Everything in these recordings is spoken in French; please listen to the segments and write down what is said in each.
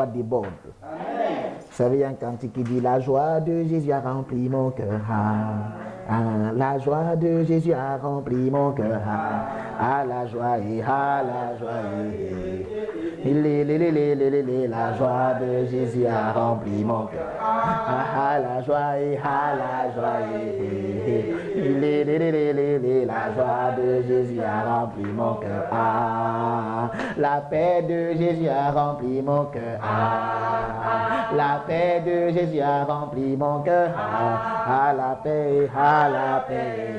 joie déborde. Vous savez, il y a un cantique qui dit « La joie de Jésus a rempli mon cœur. La joie de Jésus a rempli mon cœur. La joie et la joie et la joie de Jésus a rempli mon cœur. La joie et la joie et la joie de Jésus a rempli mon cœur. La paix de Jésus a rempli mon cœur. La paix de Jésus a rempli mon cœur. La paix, la paix.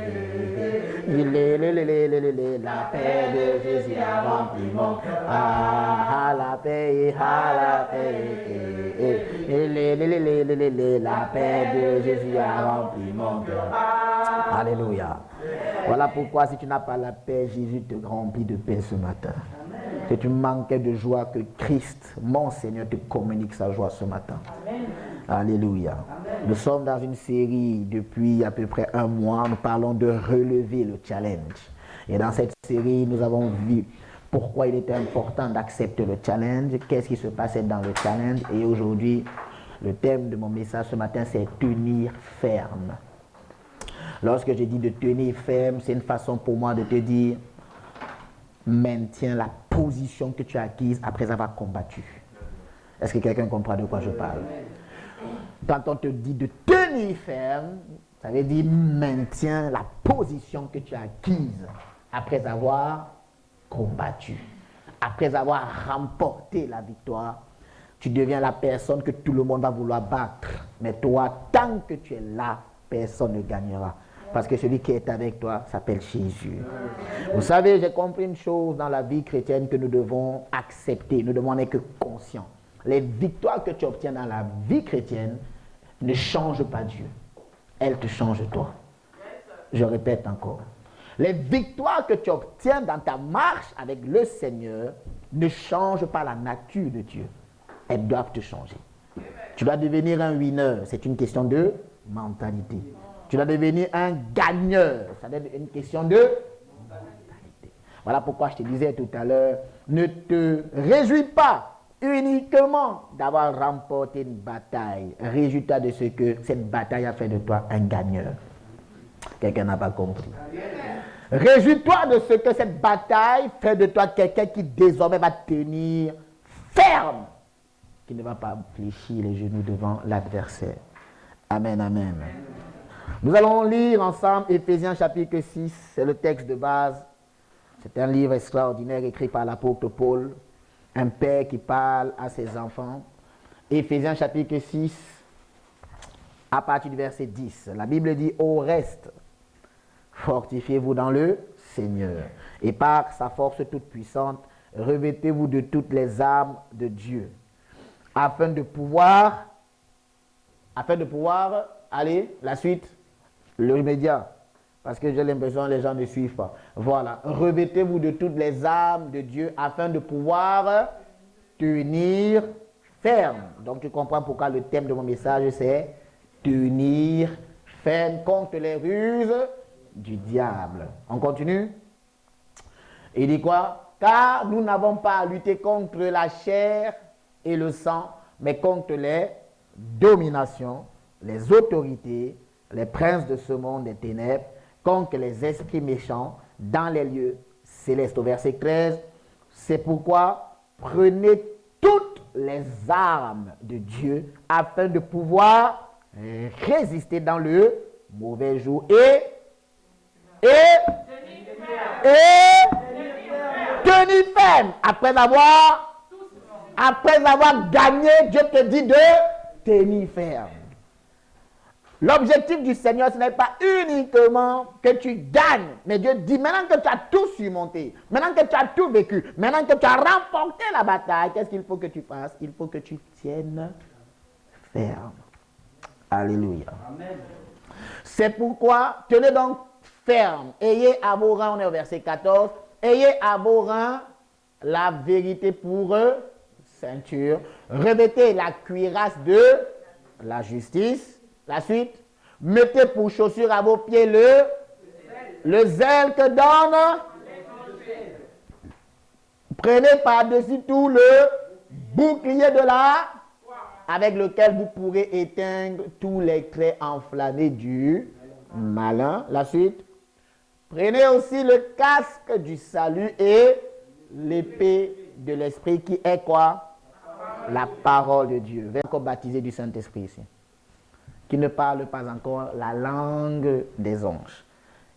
La paix de Jésus a rempli mon cœur. La paix, la paix. La paix de Jésus a rempli mon cœur. Alléluia. Voilà pourquoi si tu n'as pas la paix, Jésus te remplit de paix ce matin. Si tu manquais de joie, que Christ, mon Seigneur, te communique sa joie ce matin. Amen. Alléluia. Amen. Nous sommes dans une série depuis à peu près un mois. Nous parlons de relever le challenge. Et dans cette série, nous avons vu pourquoi il était important d'accepter le challenge, qu'est-ce qui se passait dans le challenge. Et aujourd'hui, le thème de mon message ce matin, c'est tenir ferme. Lorsque je dis de tenir ferme, c'est une façon pour moi de te dire maintiens la position que tu as acquise après avoir combattu. Est-ce que quelqu'un comprend de quoi je parle? Quand on te dit de tenir ferme, ça veut dire maintiens la position que tu as acquise après avoir combattu. Après avoir remporté la victoire, tu deviens la personne que tout le monde va vouloir battre. Mais toi, tant que tu es là, personne ne gagnera. Parce que celui qui est avec toi s'appelle Jésus. Vous savez, j'ai compris une chose dans la vie chrétienne que nous devons accepter. Nous devons en être conscients. Les victoires que tu obtiens dans la vie chrétienne ne changent pas Dieu. Elles te changent toi. Je répète encore. Les victoires que tu obtiens dans ta marche avec le Seigneur ne changent pas la nature de Dieu. Elles doivent te changer. Tu dois devenir un winner. C'est une question de mentalité. Tu dois devenir un gagneur. C'est une question de mentalité. Voilà pourquoi je te disais tout à l'heure, ne te réjouis pas uniquement d'avoir remporté une bataille. Réjouis-toi de ce que cette bataille a fait de toi un gagneur. Quelqu'un n'a pas compris. Réjouis-toi de ce que cette bataille fait de toi quelqu'un qui désormais va tenir ferme, qui ne va pas fléchir les genoux devant l'adversaire. Amen, amen. Nous allons lire ensemble Éphésiens chapitre 6, c'est le texte de base. C'est un livre extraordinaire écrit par l'apôtre Paul, un père qui parle à ses enfants. Éphésiens chapitre 6, à partir du verset 10. La Bible dit « Au reste, fortifiez-vous dans le Seigneur, et par sa force toute puissante, revêtez-vous de toutes les armes de Dieu, afin de pouvoir, allez, la suite, le média, parce que j'ai l'impression que les gens ne suivent pas. Voilà, revêtez-vous de toutes les armes de Dieu, afin de pouvoir tenir ferme. Donc tu comprends pourquoi le thème de mon message c'est tenir ferme contre les ruses du diable. On continue. Il dit quoi? Car nous n'avons pas à lutter contre la chair et le sang, mais contre les dominations, les autorités, les princes de ce monde des ténèbres, contre les esprits méchants dans les lieux célestes. Au verset 13, c'est pourquoi prenez toutes les armes de Dieu afin de pouvoir résister dans le mauvais jour et tenir ferme. Après avoir gagné, Dieu te dit de tenir ferme. L'objectif du Seigneur, ce n'est pas uniquement que tu gagnes, mais Dieu dit maintenant que tu as tout surmonté, maintenant que tu as tout vécu, maintenant que tu as remporté la bataille, qu'est-ce qu'il faut que tu fasses? Il faut que tu tiennes ferme. Alléluia. Amen. C'est pourquoi, tenez donc ferme, ayez à vos rangs, on est au verset 14, ayez à vos rangs la vérité pour ceinture, revêtez la cuirasse de la justice. La suite, mettez pour chaussure à vos pieds le zèle que donne. Prenez par-dessus tout le bouclier de la, avec lequel vous pourrez éteindre tous les traits enflammés du malin. La suite. Prenez aussi le casque du salut et l'épée de l'esprit qui est quoi? La parole de Dieu. Vous êtes encore baptisé du Saint-Esprit ici. Qui ne parle pas encore la langue des anges.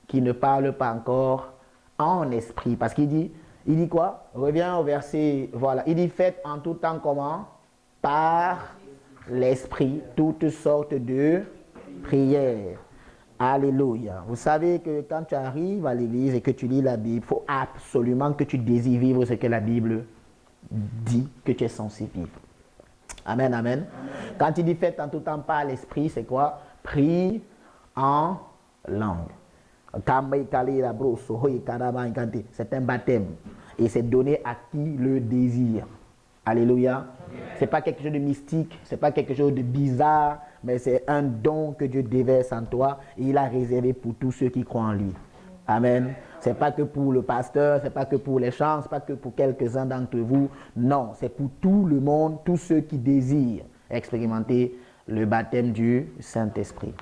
Qui ne parle pas encore en esprit. Parce qu'il dit quoi? Reviens au verset, voilà. Il dit faites en tout temps comment? Par l'esprit, toutes sortes de prières. Alléluia. Vous savez que quand tu arrives à l'église et que tu lis la Bible, il faut absolument que tu désires vivre ce que la Bible dit que tu es censé vivre. Amen, amen. Quand il dit faites en tout temps par l'esprit, c'est quoi? Prie en langue. C'est un baptême et c'est donné à qui le désire. Alléluia. Ce n'est pas quelque chose de mystique, ce n'est pas quelque chose de bizarre, mais c'est un don que Dieu déverse en toi et il a réservé pour tous ceux qui croient en lui. Amen. Ce n'est pas que pour le pasteur, ce n'est pas que pour les chants, ce n'est pas que pour quelques-uns d'entre vous. Non, c'est pour tout le monde, tous ceux qui désirent expérimenter le baptême du Saint-Esprit.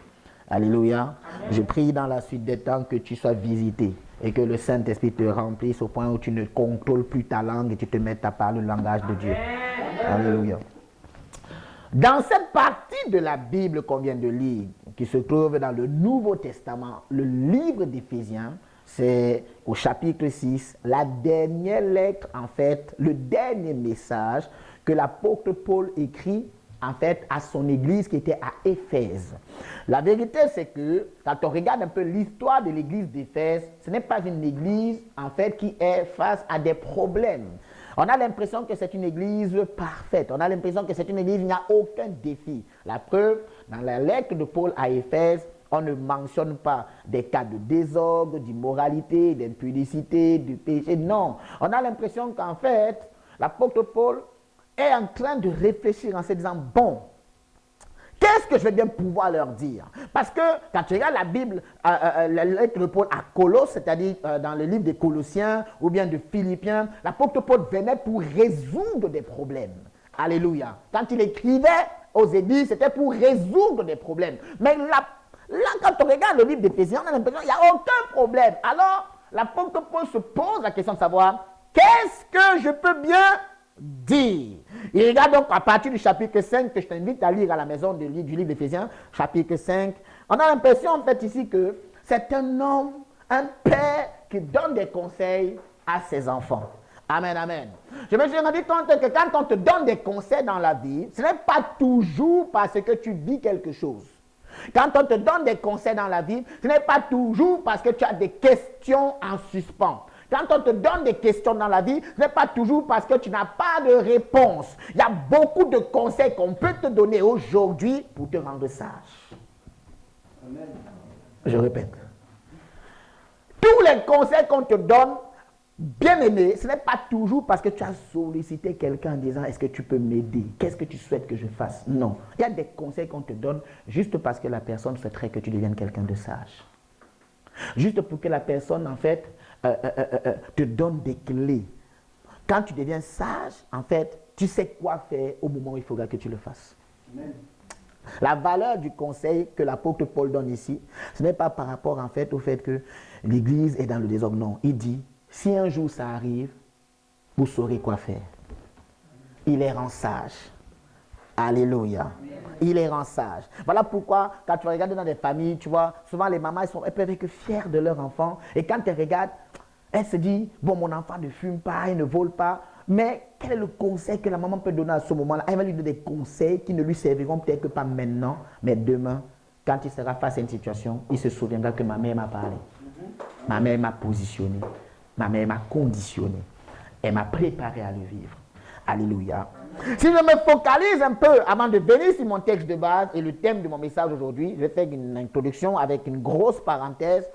Alléluia. Amen. Je prie dans la suite des temps que tu sois visité et que le Saint-Esprit te remplisse au point où tu ne contrôles plus ta langue et tu te mettes à parler le langage de Dieu. Amen. Alléluia. Dans cette partie de la Bible qu'on vient de lire, qui se trouve dans le Nouveau Testament, le livre d'Éphésiens, c'est au chapitre 6, la dernière lettre, en fait, le dernier message que l'apôtre Paul écrit, en fait, à son église qui était à Éphèse. La vérité, c'est que, quand on regarde un peu l'histoire de l'église d'Éphèse, ce n'est pas une église, en fait, qui est face à des problèmes. On a l'impression que c'est une église parfaite. On a l'impression que c'est une église où il n'y a aucun défi. La preuve, dans la lettre de Paul à Éphèse, on ne mentionne pas des cas de désordre, d'immoralité, d'impudicité, du péché. Non. On a l'impression qu'en fait, l'apôtre Paul est en train de réfléchir en se disant, bon, qu'est-ce que je vais bien pouvoir leur dire? Parce que quand tu regardes la Bible, la lettre de Paul à Colosse, c'est-à-dire dans le livre des Colossiens ou bien de Philippiens, l'apôtre Paul venait pour résoudre des problèmes. Alléluia. Quand il écrivait aux églises, c'était pour résoudre des problèmes. Mais là, quand on regarde le livre d'Éphésiens, on a l'impression qu'il n'y a aucun problème. Alors, l'apôtre Paul se pose la question de savoir, qu'est-ce que je peux bien dire? Il regarde donc à partir du chapitre 5 que je t'invite à lire à la maison du livre d'Éphésiens, chapitre 5. On a l'impression en fait ici que c'est un homme, un père qui donne des conseils à ses enfants. Amen, amen. Je me suis rendu compte que quand on te donne des conseils dans la vie, ce n'est pas toujours parce que tu vis quelque chose. Quand on te donne des conseils dans la vie, ce n'est pas toujours parce que tu as des questions en suspens. Quand on te donne des questions dans la vie, ce n'est pas toujours parce que tu n'as pas de réponse. Il y a beaucoup de conseils qu'on peut te donner aujourd'hui pour te rendre sage. Amen. Je répète. Tous les conseils qu'on te donne, bien aimé, ce n'est pas toujours parce que tu as sollicité quelqu'un en disant « Est-ce que tu peux m'aider? Qu'est-ce que tu souhaites que je fasse ?» Non. Il y a des conseils qu'on te donne juste parce que la personne souhaiterait que tu deviennes quelqu'un de sage. Juste pour que la personne, en fait, te donne des clés. Quand tu deviens sage, en fait, tu sais quoi faire au moment où il faudra que tu le fasses. Amen. La valeur du conseil que l'apôtre Paul donne ici, ce n'est pas par rapport, en fait, au fait que l'Église est dans le désordre. Non, il dit, si un jour ça arrive, vous saurez quoi faire. Il les rend sages. Alléluia. Il les rend sages. Voilà pourquoi, quand tu regardes dans des familles, tu vois, souvent les mamans, elles peuvent être fières de leur enfant. Et quand elles regardent, elles se disent, bon, mon enfant ne fume pas, il ne vole pas. Mais quel est le conseil que la maman peut donner à ce moment-là? Elle va lui donner des conseils qui ne lui serviront peut-être que pas maintenant, mais demain, quand il sera face à une situation, il se souviendra que ma mère m'a parlé. Ma mère m'a positionné. Ma mère m'a conditionné. Elle m'a préparé à le vivre. Alléluia. Si je me focalise un peu avant de venir sur mon texte de base et le thème de mon message aujourd'hui, je vais faire une introduction avec une grosse parenthèse.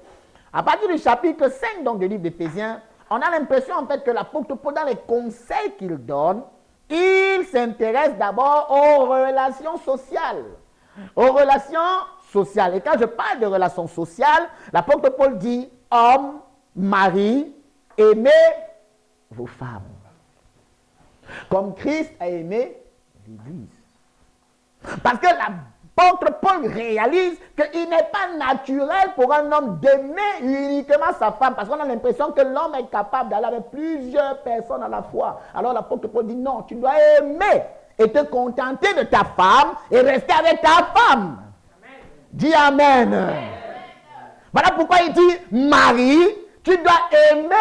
À partir du chapitre 5 donc, du livre d'Éphésiens, on a l'impression en fait que l'apôtre Paul, dans les conseils qu'il donne, il s'intéresse d'abord aux relations sociales. Aux relations sociales. Et quand je parle de relations sociales, l'apôtre Paul dit hommes, mari, aimez vos femmes. Comme Christ a aimé l'Église. Parce que l'apôtre Paul réalise qu'il n'est pas naturel pour un homme d'aimer uniquement sa femme. Parce qu'on a l'impression que l'homme est capable d'aller avec plusieurs personnes à la fois. Alors l'apôtre Paul dit non, tu dois aimer et te contenter de ta femme et rester avec ta femme. Amen. Dis Amen. Amen. Voilà pourquoi il dit, Marie, tu dois aimer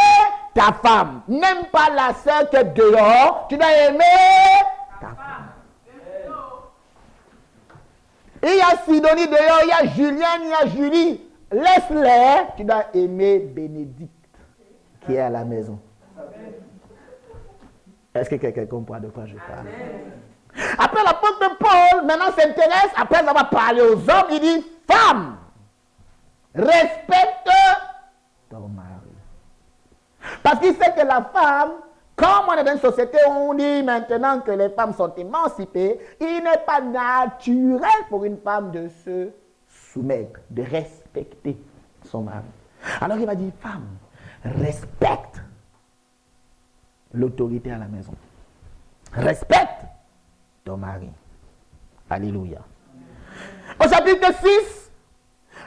ta femme. N'aime pas la sœur qui est dehors, tu dois aimer ta femme. Il y a Sidonie dehors, il y a Julien, il y a Julie. Laisse-les, tu dois aimer Bénédicte qui est à la maison. Est-ce que quelqu'un comprend de quoi je parle? Après l'apôtre Paul, maintenant s'intéresse, après avoir parlé aux hommes, il dit, femme, respecte ton mari. Parce qu'il sait que la femme, comme on est dans une société où on dit maintenant que les femmes sont émancipées, il n'est pas naturel pour une femme de se soumettre, de respecter son mari. Alors il va dire, femme, respecte l'autorité à la maison. Respecte ton mari. Alléluia. Au chapitre 6,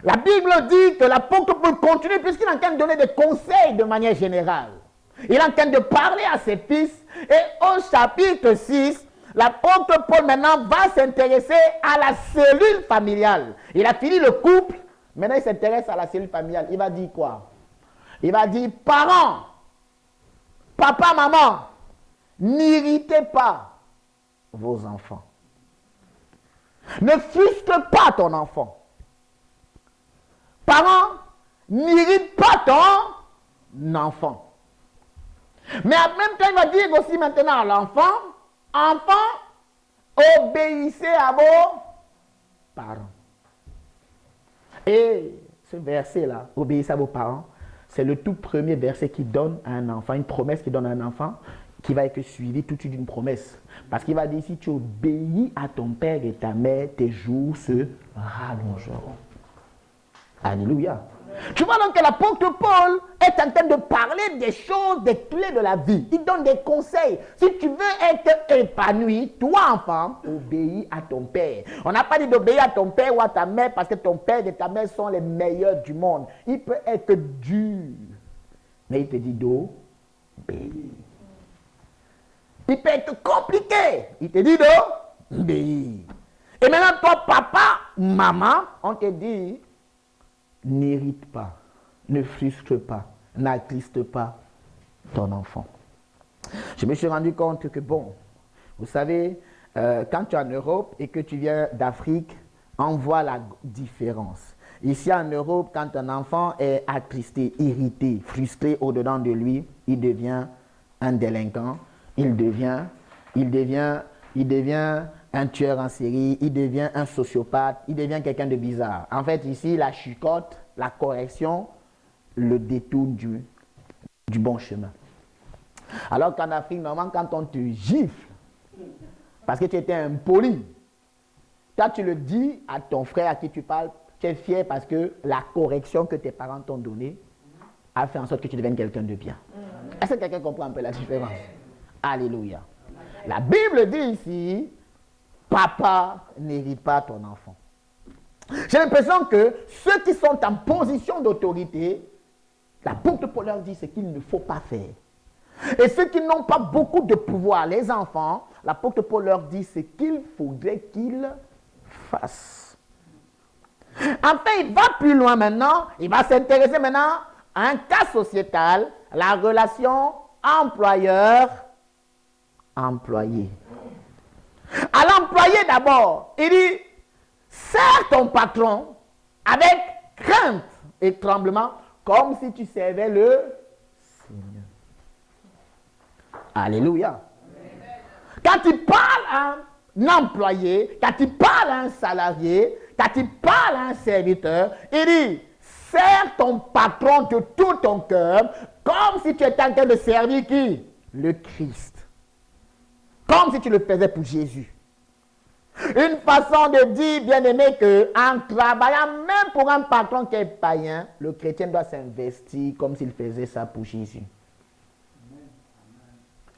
la Bible dit que l'apôtre Paul continue puisqu'il est en train de donner des conseils de manière générale. Il est en train de parler à ses fils. Et au chapitre 6, l'apôtre Paul maintenant va s'intéresser à la cellule familiale. Il a fini le couple. Maintenant il s'intéresse à la cellule familiale. Il va dire quoi? Il va dire, parents, papa, maman, n'irritez pas vos enfants. Ne frustre pas ton enfant. Parents, n'irrite pas ton enfant. Mais en même temps, il va dire aussi maintenant à l'enfant, enfant, obéissez à vos parents. Et ce verset-là, obéissez à vos parents, c'est le tout premier verset qui donne à un enfant, une promesse qui donne à un enfant, qui va être suivi tout de suite d'une promesse. Parce qu'il va dire, si tu obéis à ton père et ta mère, tes jours se rallongeront. Alléluia. Tu vois donc que l'apôtre Paul est en train de parler des choses, des clés de la vie. Il donne des conseils. Si tu veux être épanoui, toi enfant, obéis à ton père. On n'a pas dit d'obéir à ton père ou à ta mère parce que ton père et ta mère sont les meilleurs du monde. Il peut être dur, mais il te dit d'obéir. Il peut être compliqué. Il te dit d'obéir. Et maintenant, toi, papa, maman, on te dit, n'irrite pas, ne frustre pas, n'attriste pas ton enfant. Je me suis rendu compte que, bon, vous savez, quand tu es en Europe et que tu viens d'Afrique, on voit la différence. Ici en Europe, quand un enfant est attristé, irrité, frustré au-dedans de lui, il devient un délinquant, il devient un tueur en série, il devient un sociopathe, il devient quelqu'un de bizarre. En fait, ici, la chicotte, la correction, le détourne du bon chemin. Alors qu'en Afrique, normalement, quand on te gifle, parce que tu étais impoli, quand tu le dis à ton frère à qui tu parles, tu es fier parce que la correction que tes parents t'ont donnée a fait en sorte que tu deviennes quelqu'un de bien. Est-ce que quelqu'un comprend un peu la différence? Alléluia. La Bible dit ici, papa, n'irrite pas ton enfant. J'ai l'impression que ceux qui sont en position d'autorité, l'apôtre Paul leur dit ce qu'il ne faut pas faire. Et ceux qui n'ont pas beaucoup de pouvoir, les enfants, l'apôtre Paul leur dit ce qu'il faudrait qu'ils fassent. Enfin, il va plus loin maintenant, il va s'intéresser maintenant à un cas sociétal, la relation employeur-employé. À l'employé d'abord, il dit, sers ton patron avec crainte et tremblement, comme si tu servais le Seigneur. Alléluia. Quand il parle à un employé, quand il parle à un salarié, quand il parle à un serviteur, il dit, sers ton patron de tout ton cœur, comme si tu étais en train de servir qui? Le Christ. Comme si tu le faisais pour Jésus. Une façon de dire, bien aimé, qu'en travaillant même pour un patron qui est païen, le chrétien doit s'investir comme s'il faisait ça pour Jésus.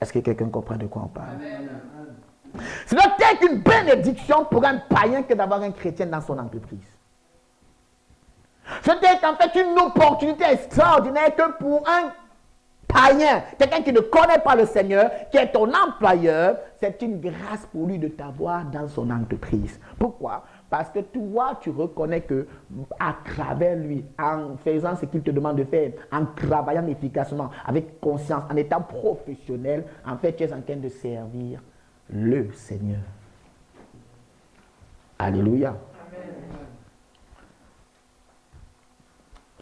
Est-ce que quelqu'un comprend de quoi on parle? Ce doit être une bénédiction pour un païen que d'avoir un chrétien dans son entreprise. C'est en fait une opportunité extraordinaire que pour un païen, quelqu'un qui ne connaît pas le Seigneur, qui est ton employeur, c'est une grâce pour lui de t'avoir dans son entreprise. Pourquoi? Parce que toi, tu reconnais que à travers lui, en faisant ce qu'il te demande de faire, en travaillant efficacement, avec conscience, en étant professionnel, en fait, tu es en train de servir le Seigneur. Alléluia. Amen.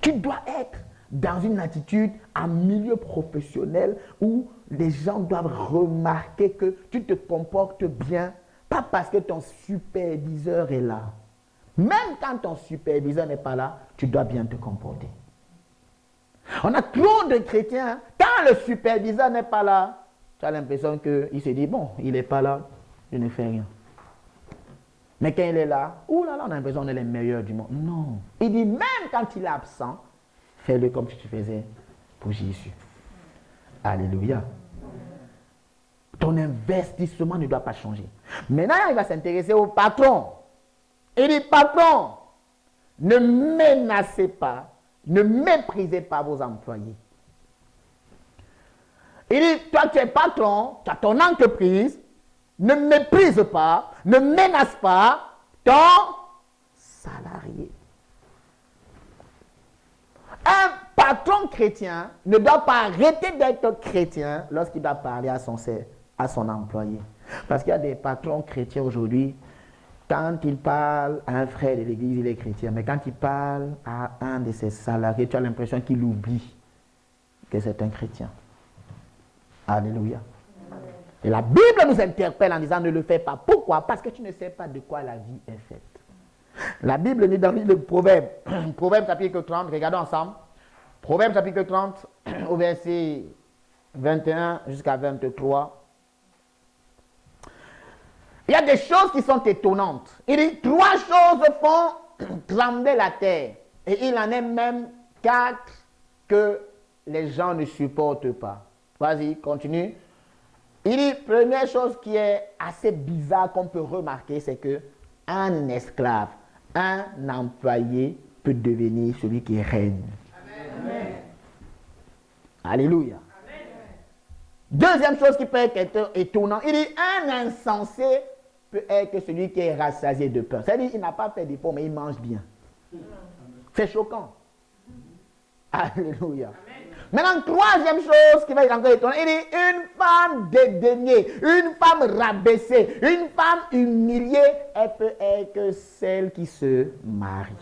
Tu dois être dans une attitude, un milieu professionnel où les gens doivent remarquer que tu te comportes bien, pas parce que ton superviseur est là. Même quand ton superviseur n'est pas là, tu dois bien te comporter. On a trop de chrétiens, quand le superviseur n'est pas là, tu as l'impression qu'il se dit, bon, il n'est pas là, je ne fais rien. Mais quand il est là, ouh là là, on a l'impression qu'on est les meilleurs du monde. Non. Il dit, même quand il est absent, fais-le comme si tu faisais pour Jésus. Alléluia. Ton investissement ne doit pas changer. Maintenant, il va s'intéresser au patron. Il dit, patron, ne menacez pas, ne méprisez pas vos employés. Il dit, toi tu es patron, tu as ton entreprise, ne méprise pas, ne menace pas ton salarié. Un patron chrétien ne doit pas arrêter d'être chrétien lorsqu'il doit parler à son employé. Parce qu'il y a des patrons chrétiens aujourd'hui, quand il parle à un frère de l'église, il est chrétien, mais quand il parle à un de ses salariés, tu as l'impression qu'il oublie que c'est un chrétien. Alléluia. Et la Bible nous interpelle en disant ne le fais pas. Pourquoi? Parce que tu ne sais pas de quoi la vie est faite. La Bible dit dans le livre de Proverbes, Proverbes chapitre 30, regardons ensemble. Proverbes chapitre 30, au verset 21 jusqu'à 23. Il y a des choses qui sont étonnantes. Il dit, 3 choses font trembler la terre. Et il en est même 4 que les gens ne supportent pas. Vas-y, continue. Il dit, première chose qui est assez bizarre qu'on peut remarquer, c'est que un esclave, un employé peut devenir celui qui règne. Amen. Alléluia. Amen. Deuxième chose qui peut être étonnante, il dit, un insensé peut être celui qui est rassasié de peur. C'est-à-dire qu'il n'a pas fait d'effort, mais il mange bien. C'est choquant. Alléluia. Amen. Maintenant, troisième chose qui va être encore étonnante, il dit une femme dédaignée, une femme rabaissée, une femme humiliée, elle peut être celle qui se marie.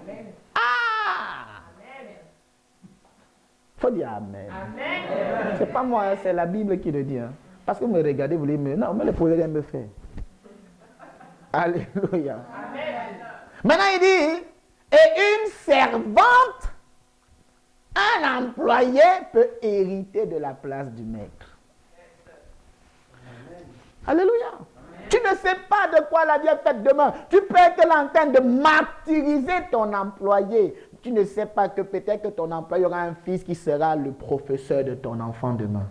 Amen. Ah! Il faut dire Amen. Amen. C'est pas moi, c'est la Bible qui le dit. Hein. Parce que vous me regardez, vous dites, non, mais le problème me fait. Alléluia. Amen. Maintenant, il dit, et une servante, un employé peut hériter de la place du maître. Amen. Alléluia. Amen. Tu ne sais pas de quoi la vie est faite demain. Tu peux être en train de martyriser ton employé. Tu ne sais pas que peut-être que ton employé aura un fils qui sera le professeur de ton enfant demain.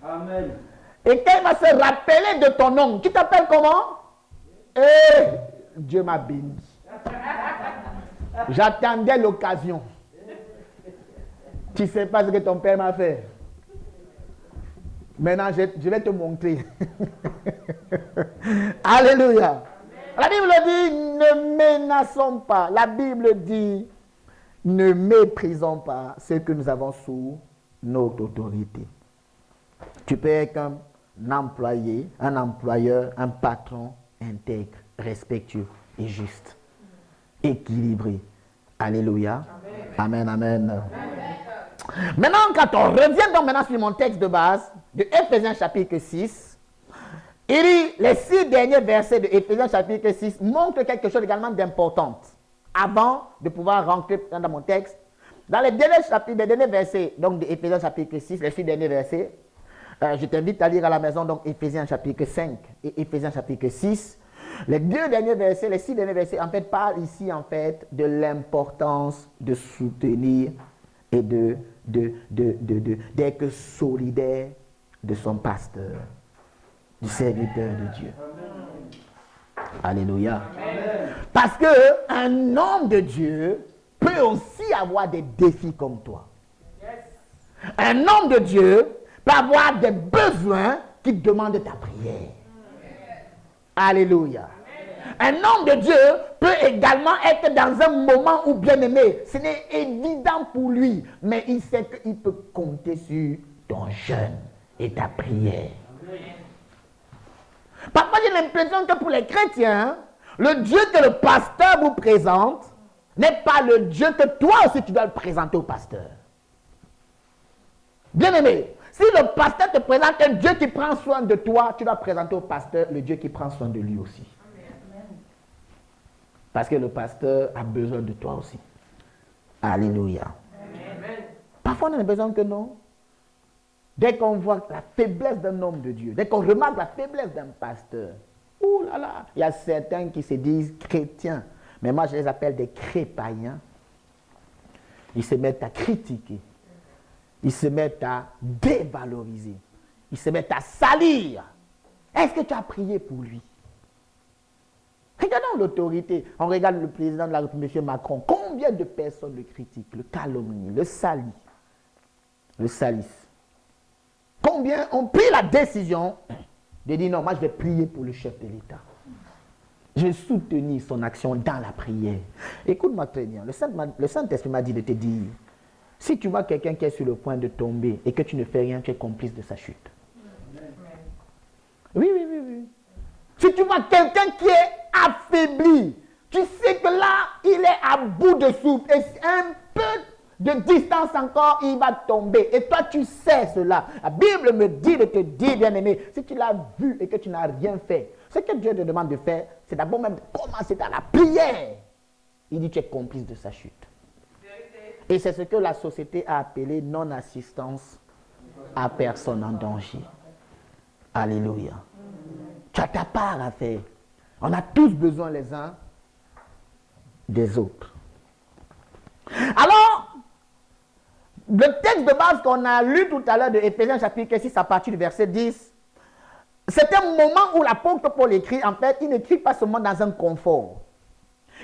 Amen. Et quand il va se rappeler de ton nom, tu t'appelles comment? Dieu m'a béni. J'attendais l'occasion. Tu ne sais pas ce que ton père m'a fait. Maintenant, je vais te montrer. Alléluia. La Bible dit, ne menaçons pas. La Bible dit, ne méprisons pas ce que nous avons sous notre autorité. Tu peux être un employé, un employeur, un patron intègre, respectueux et juste. Équilibré. Alléluia. Amen, amen. Amen. Maintenant, quand on revient donc maintenant sur mon texte de base, de Éphésiens chapitre 6, il dit, les 6 derniers versets de Éphésiens chapitre 6 montrent quelque chose également d'important. Avant de pouvoir rentrer dans mon texte, dans les derniers chapitres, les derniers versets, donc de Éphésiens chapitre 6, les 6 derniers versets, je t'invite à lire à la maison, donc Éphésiens chapitre 5 et Éphésiens chapitre 6. Les 2 derniers versets, les 6 derniers versets, en fait, parlent ici, en fait, de l'importance de soutenir et de d'être solidaire de son pasteur, du serviteur de Dieu. Alléluia. Parce qu'un homme de Dieu peut aussi avoir des défis comme toi. Un homme de Dieu peut avoir des besoins qui demandent ta prière. Alléluia. Un homme de Dieu peut également être dans un moment où, bien aimé, ce n'est évident pour lui, mais il sait qu'il peut compter sur ton jeûne et ta prière. Parfois, j'ai l'impression que pour les chrétiens, le Dieu que le pasteur vous présente n'est pas le Dieu que toi aussi tu dois le présenter au pasteur. Bien aimé, si le pasteur te présente un Dieu qui prend soin de toi, tu dois présenter au pasteur le Dieu qui prend soin de lui aussi. Parce que le pasteur a besoin de toi aussi. Alléluia. Amen. Parfois, on a besoin que non. Dès qu'on voit la faiblesse d'un homme de Dieu, dès qu'on remarque la faiblesse d'un pasteur, ouh là là, il y a certains qui se disent chrétiens, mais moi je les appelle des crépaïens. Ils se mettent à critiquer, ils se mettent à dévaloriser, ils se mettent à salir. Est-ce que tu as prié pour lui? Regardons l'autorité. On regarde le président de la République, M. Macron. Combien de personnes le critiquent, le calomnient, le salissent? Le salissent. Combien ont pris la décision de dire non, moi je vais prier pour le chef de l'État. Je vais soutenir son action dans la prière. Écoute-moi très bien. Le Saint-Esprit m'a dit de te dire, si tu vois quelqu'un qui est sur le point de tomber et que tu ne fais rien, tu es complice de sa chute. Oui. Si tu vois quelqu'un qui est affaibli, tu sais que là, il est à bout de souffle et un peu de distance encore, il va tomber. Et toi, tu sais cela. La Bible me dit de te dire, bien-aimé, si tu l'as vu et que tu n'as rien fait, ce que Dieu te demande de faire, c'est d'abord même de commencer dans la prière. Il dit, tu es complice de sa chute. Et c'est ce que la société a appelé non-assistance à personne en danger. Alléluia. Tu as ta part à faire. On a tous besoin les uns des autres. Alors, le texte de base qu'on a lu tout à l'heure de Éphésiens chapitre 6 à partir du verset 10, c'est un moment où l'apôtre Paul écrit, en fait, il n'écrit pas seulement dans un confort.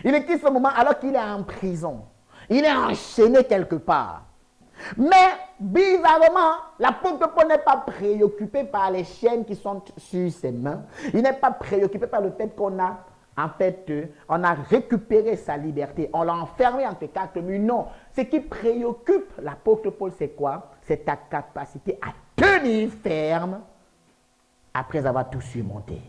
Il écrit ce moment alors qu'il est en prison. Il est enchaîné quelque part. Mais, bizarrement, l'apôtre Paul n'est pas préoccupé par les chaînes qui sont sur ses mains. Il n'est pas préoccupé par le fait qu'on a, on a récupéré sa liberté. On l'a enfermé entre quatre murs. Non. Ce qui préoccupe l'apôtre Paul, c'est quoi? C'est ta capacité à tenir ferme après avoir tout surmonté.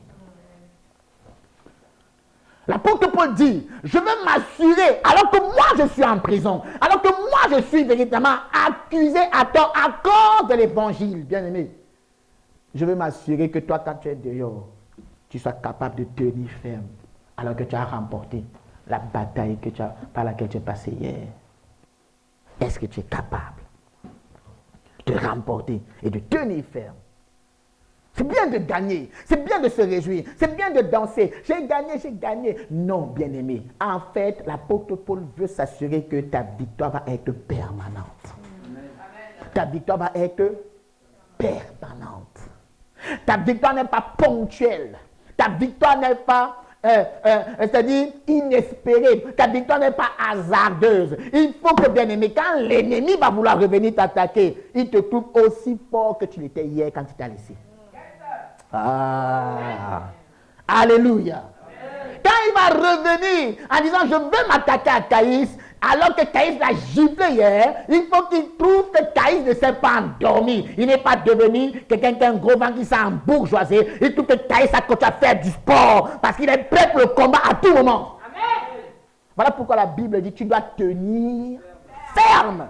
L'apôtre Paul dit, je veux m'assurer, alors que moi je suis en prison, alors que moi je suis véritablement accusé à tort à cause de l'évangile, bien aimé. Je veux m'assurer que toi, quand tu es dehors, tu sois capable de tenir ferme, alors que tu as remporté la bataille par laquelle tu es passé hier. Est-ce que tu es capable de remporter et de tenir ferme? C'est bien de gagner, c'est bien de se réjouir, c'est bien de danser. J'ai gagné. Non, bien-aimé. En fait, l'apôtre Paul veut s'assurer que ta victoire va être permanente. Ta victoire va être permanente. Ta victoire n'est pas ponctuelle. Ta victoire n'est pas, c'est-à-dire inespérée. Ta victoire n'est pas hasardeuse. Il faut que, bien-aimé, quand l'ennemi va vouloir revenir t'attaquer, il te trouve aussi fort que tu l'étais hier quand il t'a laissé. Ah, alléluia. Quand il va revenir en disant je veux m'attaquer à Caïs, alors que Caïs l'a giflé hier, il faut qu'il trouve que Caïs ne s'est pas endormi. Il n'est pas devenu quelqu'un qui a un gros vent qui s'est embourgeoisé. Il trouve que Caïs a continué à faire du sport parce qu'il est prêt pour le combat à tout moment. Amen. Voilà pourquoi la Bible dit tu dois tenir ferme.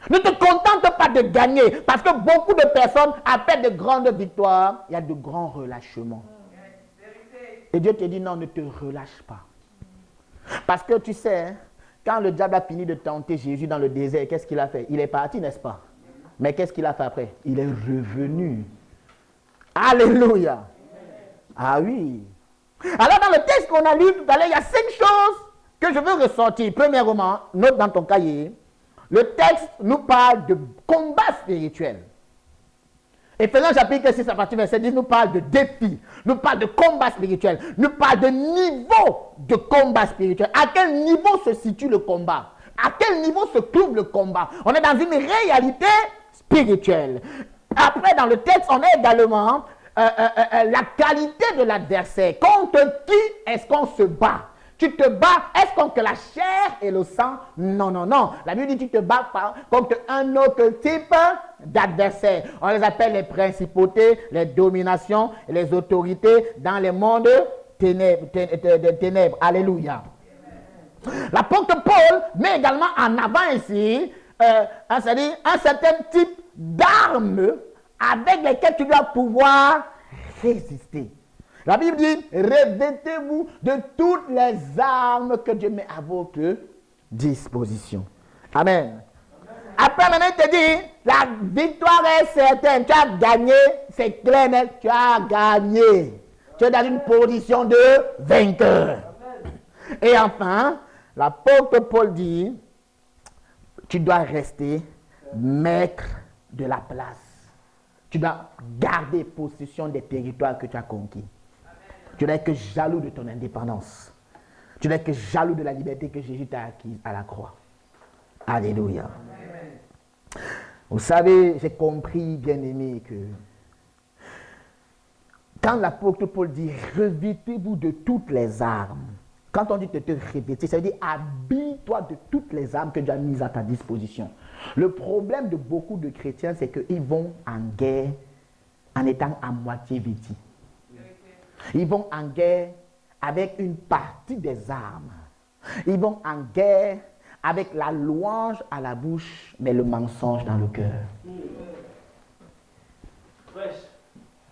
Ne te contente pas de gagner, parce que beaucoup de personnes, après de grandes victoires, il y a de grands relâchements. Et Dieu te dit non, ne te relâche pas. Parce que tu sais, quand le diable a fini de tenter Jésus dans le désert, qu'est-ce qu'il a fait? Il est parti, n'est-ce pas? Mais qu'est-ce qu'il a fait après? Il est revenu. Alléluia. Ah oui. Alors dans le texte qu'on a lu tout à l'heure, il y a 5 choses que je veux ressortir. Premièrement, note dans ton cahier. le texte nous parle de combat spirituel. Éphésiens chapitre 6, à partir du verset 10, nous parle de défi, nous parle de combat spirituel, nous parle de niveau de combat spirituel. À quel niveau se situe le combat? À quel niveau se trouve le combat? On est dans une réalité spirituelle. Après, dans le texte, on a également la qualité de l'adversaire. Contre qui est-ce qu'on se bat? Tu te bats, est-ce contre la chair et le sang? Non, non, non. La Bible dit que tu te bats contre un autre type d'adversaire. On les appelle les principautés, les dominations et les autorités dans les mondes des ténèbres. Alléluia. L'apôtre Paul met également en avant ici un certain type d'armes avec lesquelles tu dois pouvoir résister. La Bible dit, revêtez-vous de toutes les armes que Dieu met à votre disposition. Amen. Après, maintenant, il te dit, la victoire est certaine. Tu as gagné, c'est clair, mais tu as gagné. Tu es dans une position de vainqueur. Et enfin, l'apôtre Paul dit, tu dois rester maître de la place. Tu dois garder possession des territoires que tu as conquis. Tu dois être jaloux de ton indépendance. Tu dois être jaloux de la liberté que Jésus t'a acquise à la croix. Alléluia. Amen. Vous savez, j'ai compris, bien-aimé, que quand l'apôtre Paul dit « revêtez-vous de toutes les armes », quand on dit de te revêtir, ça veut dire « habille-toi de toutes les armes que Dieu a mises à ta disposition ». Le problème de beaucoup de chrétiens, c'est qu'ils vont en guerre en étant à moitié vêtus. Ils vont en guerre avec une partie des armes. Ils vont en guerre avec la louange à la bouche, mais le mensonge dans le cœur.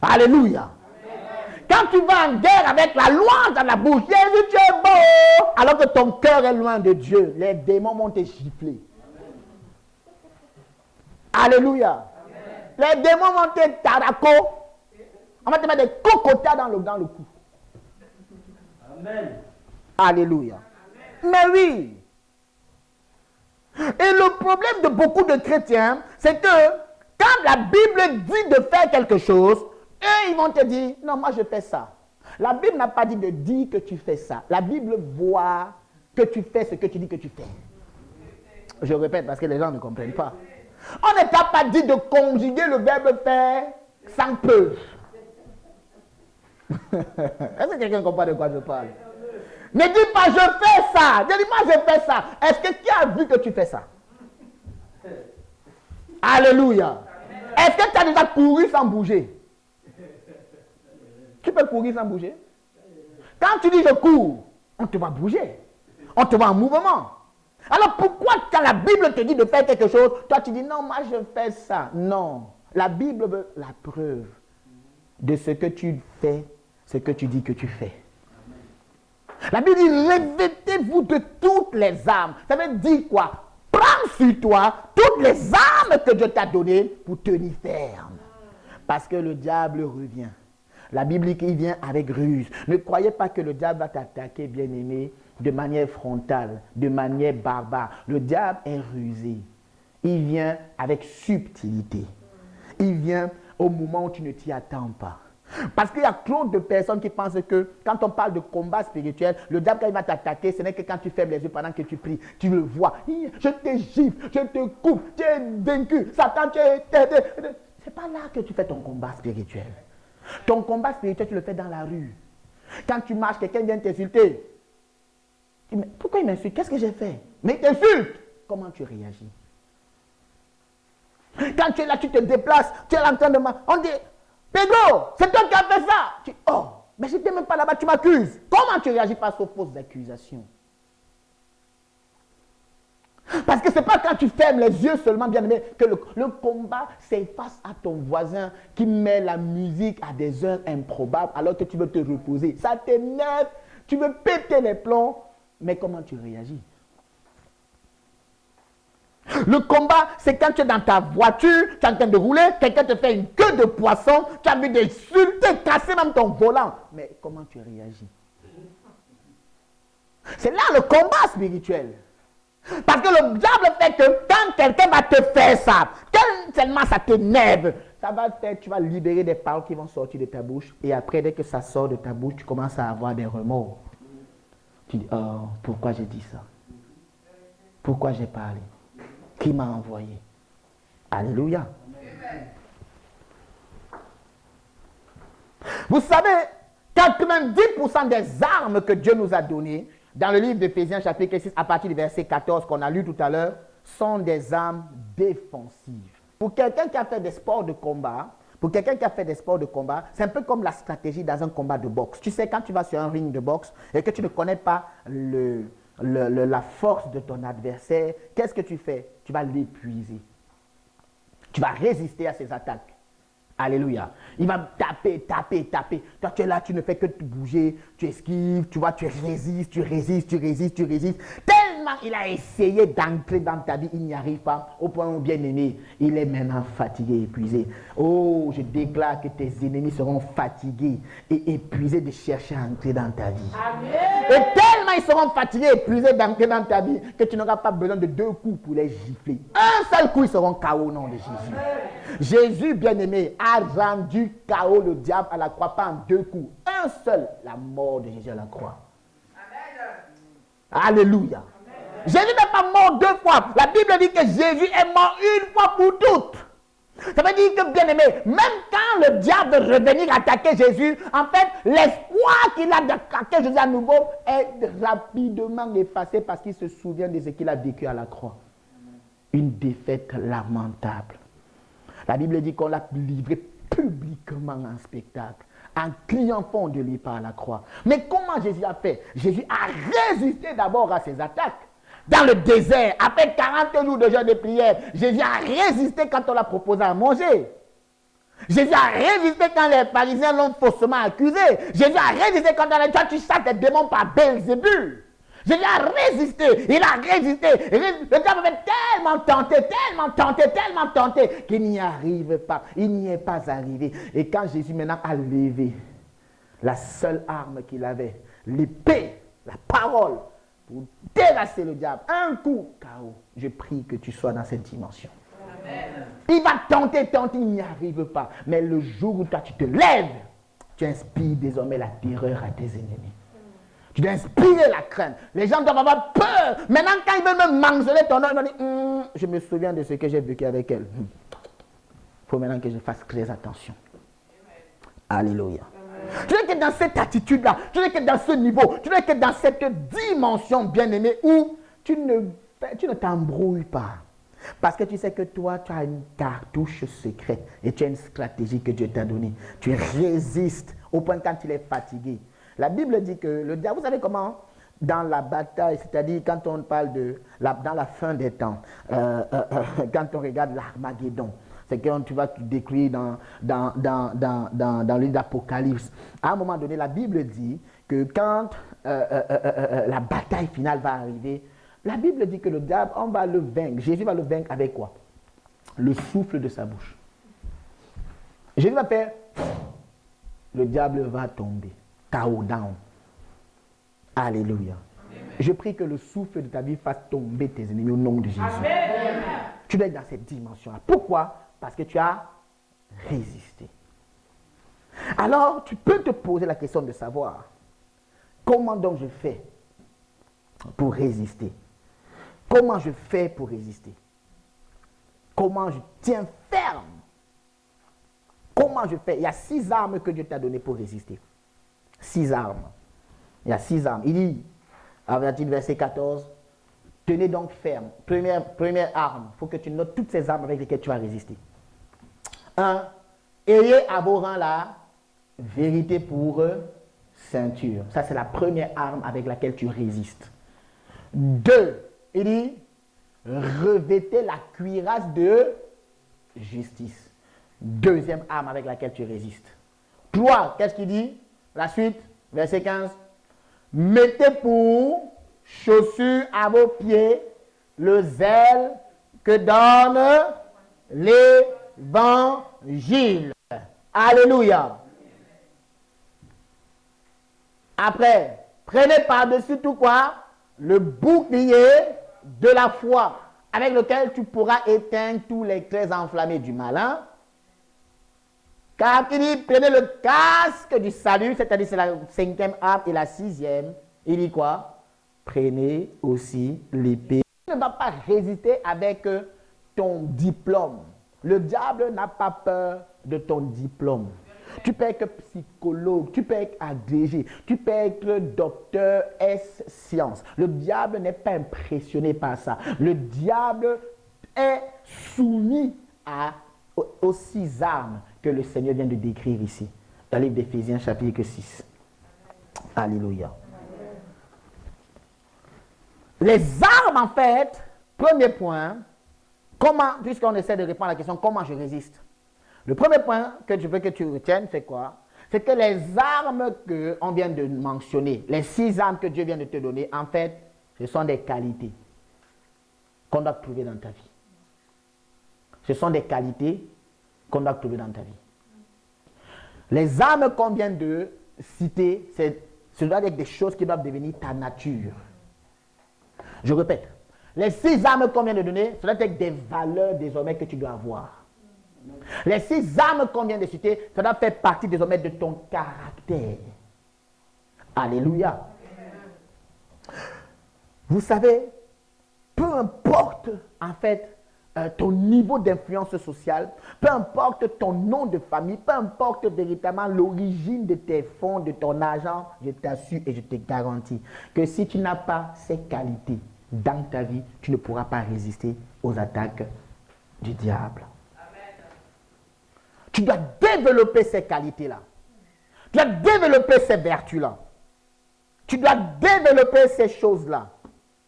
Alléluia. Quand tu vas en guerre avec la louange à la bouche, Jésus, tu es beau, alors que ton cœur est loin de Dieu, les démons vont te gifler. Alléluia. Les démons vont te taraco. On va te mettre des cocotas dans le cou. Amen. Alléluia. Amen. Mais oui. Et le problème de beaucoup de chrétiens, c'est que quand la Bible dit de faire quelque chose, eux, ils vont te dire, non, moi je fais ça. La Bible n'a pas dit de dire que tu fais ça. La Bible voit que tu fais ce que tu dis que tu fais. Je répète parce que les gens ne comprennent pas. On ne t'a pas dit de conjuguer le verbe faire sans peu. Est-ce que quelqu'un comprend de quoi je parle? Ne dis pas je fais ça. Je dis moi je fais ça. Est-ce que qui a vu que tu fais ça? Alléluia. Est-ce que tu as déjà couru sans bouger? Tu peux courir sans bouger? Quand tu dis je cours, on te va bouger. On te va en mouvement. Alors pourquoi quand la Bible te dit de faire quelque chose, toi tu dis non, moi je fais ça? Non. La Bible veut la preuve de ce que tu fais, ce que tu dis que tu fais. La Bible dit revêtez-vous de toutes les armes. Ça veut dire quoi? Prends sur toi toutes les armes que Dieu t'a données pour tenir ferme. Parce que le diable revient. La Bible dit qu'il vient avec ruse. Ne croyez pas que le diable va t'attaquer, bien-aimé, de manière frontale, de manière barbare. Le diable est rusé. Il vient avec subtilité. Il vient au moment où tu ne t'y attends pas. Parce qu'il y a trop de personnes qui pensent que quand on parle de combat spirituel, le diable quand il va t'attaquer, ce n'est que quand tu fermes les yeux pendant que tu pries, tu le vois. Je te gifle, je te coupe, tu es vaincu. Satan, tu es... C'est pas là que tu fais ton combat spirituel. Ton combat spirituel, tu le fais dans la rue. Quand tu marches, quelqu'un vient t'insulter. Tu dis, pourquoi il m'insulte? Qu'est-ce que j'ai fait? Mais il t'insulte. Comment tu réagis? Quand tu es là, tu te déplaces, tu es en train de... On dit, Pedro, c'est toi qui as fait ça. Tu dis, oh, mais je n'étais même pas là-bas, tu m'accuses. Comment tu réagis face aux fausses accusations? Parce que ce n'est pas quand tu fermes les yeux seulement, bien aimé, que le combat, c'est face à ton voisin qui met la musique à des heures improbables alors que tu veux te reposer. Ça t'énerve, tu veux péter les plombs, mais comment tu réagis? Le combat, c'est quand tu es dans ta voiture, tu es en train de rouler, quelqu'un te fait une queue de poisson, tu as envie d'insulter, casser même ton volant. Mais comment tu réagis? C'est là le combat spirituel. Parce que le diable fait que quand quelqu'un va te faire ça, tellement ça t'énerve, ça va faire, tu vas libérer des paroles qui vont sortir de ta bouche. Et après, dès que ça sort de ta bouche, tu commences à avoir des remords. Tu dis, oh, pourquoi j'ai dit ça? Pourquoi j'ai parlé? Qui m'a envoyé? Alléluia. Vous savez, 90% des armes que Dieu nous a données, dans le livre d'Éphésiens chapitre 6, à partir du verset 14 qu'on a lu tout à l'heure, sont des armes défensives. Pour quelqu'un qui a fait des sports de combat, c'est un peu comme la stratégie dans un combat de boxe. Tu sais, quand tu vas sur un ring de boxe et que tu ne connais pas la force de ton adversaire, qu'est-ce que tu fais? Tu vas l'épuiser. Tu vas résister à ses attaques. Alléluia. Il va taper. Toi, tu es là, tu ne fais que te bouger, tu esquives, tu vois, tu résistes. Tellement il a essayé d'entrer dans ta vie, il n'y arrive pas. Au point où, bien aimé, il est maintenant fatigué, épuisé. Oh, je déclare que tes ennemis seront fatigués et épuisés de chercher à entrer dans ta vie. Amen. Et tellement ils seront fatigués et épuisés d'entrer dans ta vie que tu n'auras pas besoin de 2 coups pour les gifler. Un seul coup, ils seront KO au nom de Jésus. Amen. Jésus, bien-aimé, a rendu KO le diable à la croix, pas en 2 coups. Un seul, la mort de Jésus à la croix. Amen. Alléluia. Amen. Jésus n'est pas mort 2 fois. La Bible dit que Jésus est mort 1 fois pour toutes. Ça veut dire que, bien-aimé, même quand le diable veut revenir attaquer Jésus, en fait, l'espoir qu'il a d'attaquer Jésus à nouveau est rapidement effacé parce qu'il se souvient de ce qu'il a vécu à la croix. Une défaite lamentable. La Bible dit qu'on l'a livré publiquement en spectacle, en triomphant de lui par la croix. Mais comment Jésus a fait? Jésus a résisté d'abord à ses attaques. Dans le désert, après 40 jours de jeûne et de prière, Jésus a résisté quand on l'a proposé à manger. Jésus a résisté quand les pharisiens l'ont faussement accusé. Jésus a résisté quand on a dit, toi tu chasses des démons par Belzébul. Jésus a résisté, il a résisté. Le diable avait tellement tenté qu'il n'y arrive pas. Il n'y est pas arrivé. Et quand Jésus maintenant a levé la seule arme qu'il avait, l'épée, la parole, pour terrasser le diable, un coup, KO. Je prie que tu sois dans cette dimension. Amen. Il va tenter, il n'y arrive pas. Mais le jour où toi tu te lèves, tu inspires désormais la terreur à tes ennemis. Tu dois inspirer la crainte. Les gens doivent avoir peur. Maintenant, quand ils veulent me mentionner ton nom, ils vont dire, je me souviens de ce que j'ai vécu avec elle. Il faut maintenant que je fasse très attention. Amen. Alléluia. Amen. Tu sais que dans cette attitude-là, tu sais que dans ce niveau, tu sais que dans cette dimension bien-aimée où tu ne t'embrouilles pas. Parce que tu sais que toi, tu as une cartouche secrète et tu as une stratégie que Dieu t'a donnée. Tu résistes au point quand il est fatigué. La Bible dit que le diable, vous savez comment? Dans la bataille, c'est-à-dire quand on parle dans la fin des temps, quand on regarde l'Armageddon, c'est quand tu vas décrire dans le livre d'Apocalypse. À un moment donné, la Bible dit que quand la bataille finale va arriver, la Bible dit que le diable, on va le vaincre. Jésus va le vaincre avec quoi? Le souffle de sa bouche. Jésus va faire, le diable va tomber. KO down. Alléluia. Amen. Je prie que le souffle de ta vie fasse tomber tes ennemis au nom de Jésus. Amen. Tu dois être dans cette dimension-là. Pourquoi? Parce que tu as résisté. Alors, tu peux te poser la question de savoir comment donc je fais pour résister? Comment je fais pour résister? Comment je tiens ferme? Comment je fais? Il y a 6 armes que Dieu t'a données pour résister. 6 armes. Il y a 6 armes. Il dit, à partir du verset 14, tenez donc ferme. Première arme. Il faut que tu notes toutes ces armes avec lesquelles tu vas résister. 1. Ayez à vos rangs la vérité pour ceinture. Ça, c'est la première arme avec laquelle tu résistes. 2. Il dit, revêtez la cuirasse de justice. Deuxième arme avec laquelle tu résistes. 3. Qu'est-ce qu'il dit? La suite, verset 15. Mettez pour chaussure à vos pieds le zèle que donne l'évangile. Alléluia. Après, prenez par-dessus tout quoi? Le bouclier de la foi avec lequel tu pourras éteindre tous les traits enflammés du malin. Car il dit, prenez le casque du salut, c'est-à-dire c'est la 5e arme et la 6e. Il dit quoi? Prenez aussi l'épée. Tu ne vas pas résister avec ton diplôme. Le diable n'a pas peur de ton diplôme. Tu peux être psychologue, tu peux être agrégé, tu peux être docteur S sciences. Le diable n'est pas impressionné par ça. Le diable est soumis aux 6 armes que le Seigneur vient de décrire ici. Dans le livre d'Éphésiens chapitre 6. Alléluia. Les armes, en fait, premier point, comment, puisqu'on essaie de répondre à la question, comment je résiste? Le premier point que je veux que tu retiennes, c'est quoi? C'est que les armes qu'on vient de mentionner, les 6 armes que Dieu vient de te donner, en fait, ce sont des qualités qu'on doit trouver dans ta vie. Ce sont des qualités qu'on doit trouver dans ta vie. Les armes qu'on vient de citer, ce doit être des choses qui doivent devenir ta nature. Je répète, les 6 armes qu'on vient de donner, ce doit être des valeurs désormais que tu dois avoir. Les 6 armes qu'on vient de citer, ça doit faire partie désormais de ton caractère. Alléluia. Vous savez, peu importe en fait ton niveau d'influence sociale, peu importe ton nom de famille, peu importe véritablement l'origine de tes fonds, de ton argent, je t'assure et je te garantis que si tu n'as pas ces qualités dans ta vie, tu ne pourras pas résister aux attaques du diable. Tu dois développer ces qualités-là. Tu dois développer ces vertus-là. Tu dois développer ces choses-là.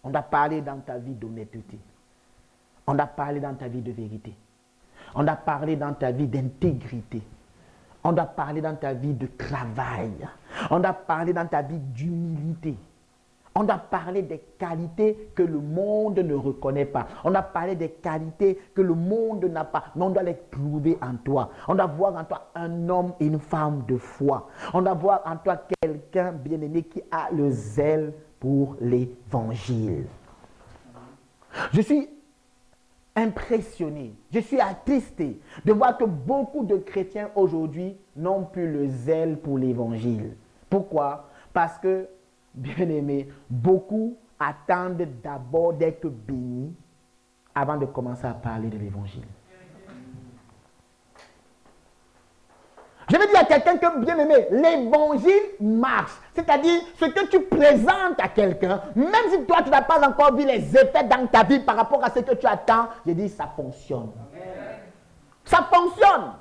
On doit parler dans ta vie d'honnêteté. On doit parler dans ta vie de vérité. On doit parler dans ta vie d'intégrité. On doit parler dans ta vie de travail. On doit parler dans ta vie d'humilité. On doit parler des qualités que le monde ne reconnaît pas. On doit parler des qualités que le monde n'a pas. Mais on doit les trouver en toi. On doit voir en toi un homme et une femme de foi. On doit voir en toi quelqu'un bien-aimé qui a le zèle pour l'évangile. Je suis impressionné, je suis attristé de voir que beaucoup de chrétiens aujourd'hui n'ont plus le zèle pour l'évangile. Pourquoi? Parce que, bien aimé, beaucoup attendent d'abord d'être bénis avant de commencer à parler de l'évangile. Je veux dire à quelqu'un que, bien aimé, l'évangile marche. C'est-à-dire, ce que tu présentes à quelqu'un, même si toi, tu n'as pas encore vu les effets dans ta vie par rapport à ce que tu attends, je dis, ça fonctionne. Ça fonctionne.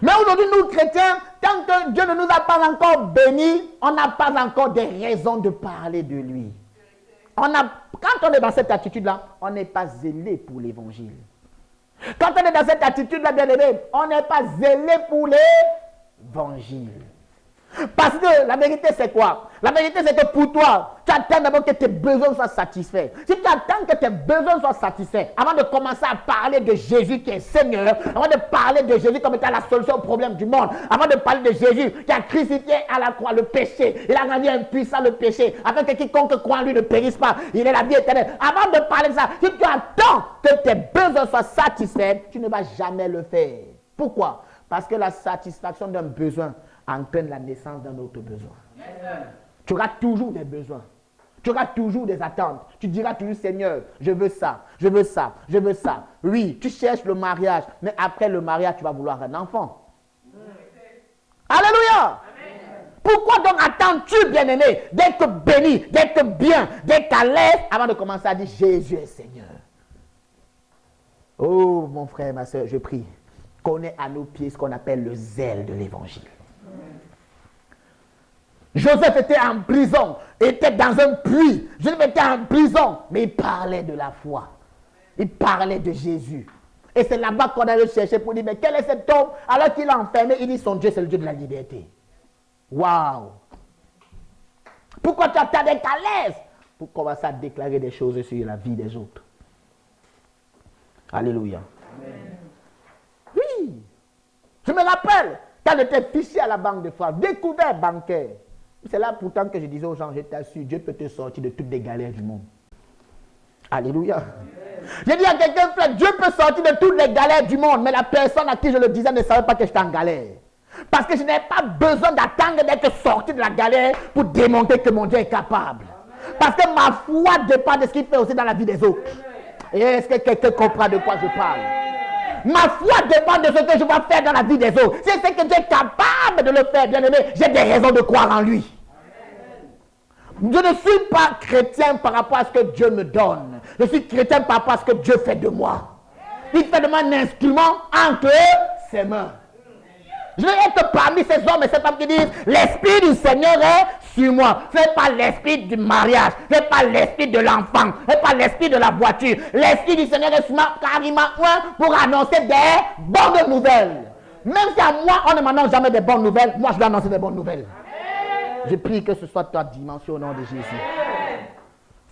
Mais aujourd'hui, nous, chrétiens, tant que Dieu ne nous a pas encore bénis, on n'a pas encore des raisons de parler de lui. Quand on est dans cette attitude-là, on n'est pas zélé pour l'évangile. Quand on est dans cette attitude-là, bien aimé, on n'est pas zélé pour l'évangile. Parce que la vérité, c'est quoi? La vérité, c'est que pour toi, tu attends d'abord que tes besoins soient satisfaits. Si tu attends que tes besoins soient satisfaits, avant de commencer à parler de Jésus qui est Seigneur, avant de parler de Jésus comme étant la solution au problème du monde, avant de parler de Jésus qui a crucifié à la croix le péché, il a rendu impuissant le péché, afin que quiconque croit en lui ne périsse pas, il est la vie éternelle. Avant de parler de ça, si tu attends que tes besoins soient satisfaits, tu ne vas jamais le faire. Pourquoi? Parce que la satisfaction d'un besoin entraîne la naissance d'un autre besoin. Tu auras toujours des besoins. Tu auras toujours des attentes. Tu diras toujours, Seigneur, je veux ça, je veux ça, je veux ça. Oui, tu cherches le mariage, mais après le mariage, tu vas vouloir un enfant. Alléluia! Pourquoi donc attends-tu, bien-aimé, d'être béni, d'être bien, d'être à l'aise avant de commencer à dire Jésus est Seigneur? Oh, mon frère, ma soeur, je prie qu'on ait à nos pieds ce qu'on appelle le zèle de l'évangile. Joseph était en prison, était dans un puits. Joseph était en prison, mais il parlait de la foi. Il parlait de Jésus. Et c'est là-bas qu'on allait chercher pour dire, mais quel est cet homme? Alors qu'il l'a enfermé, il dit, son Dieu, c'est le Dieu de la liberté. Waouh! Pourquoi tu attends d'être à l'aise? Pour commencer à déclarer des choses sur la vie des autres. Alléluia. Amen. Oui. Je me rappelle, quand j'étais fiché à la banque de France, découvert bancaire. C'est là pourtant que je disais aux gens, je t'assure, Dieu peut te sortir de toutes les galères du monde. Alléluia. J'ai dit à quelqu'un, frère, Dieu peut sortir de toutes les galères du monde, mais la personne à qui je le disais ne savait pas que j'étais en galère. Parce que je n'ai pas besoin d'attendre d'être sorti de la galère pour démontrer que mon Dieu est capable. Parce que ma foi dépend de ce qu'il fait aussi dans la vie des autres. Et est-ce que quelqu'un comprend de quoi je parle? Ma foi dépend de ce que je vais faire dans la vie des autres. Si c'est que Dieu est capable de le faire, bien aimé, j'ai des raisons de croire en lui. Je ne suis pas chrétien par rapport à ce que Dieu me donne. Je suis chrétien par rapport à ce que Dieu fait de moi. Il fait de moi un instrument entre ses mains. Je vais être parmi ces hommes et ces femmes qui disent l'esprit du Seigneur est sur moi. Ce n'est pas l'esprit du mariage, ce n'est pas l'esprit de l'enfant, ce n'est pas l'esprit de la voiture. L'esprit du Seigneur est sur moi car il m'a oint pour annoncer des bonnes nouvelles. Même si à moi on ne m'annonce jamais des bonnes nouvelles, moi je dois annoncer des bonnes nouvelles. Je prie que ce soit ta dimension au nom de Jésus.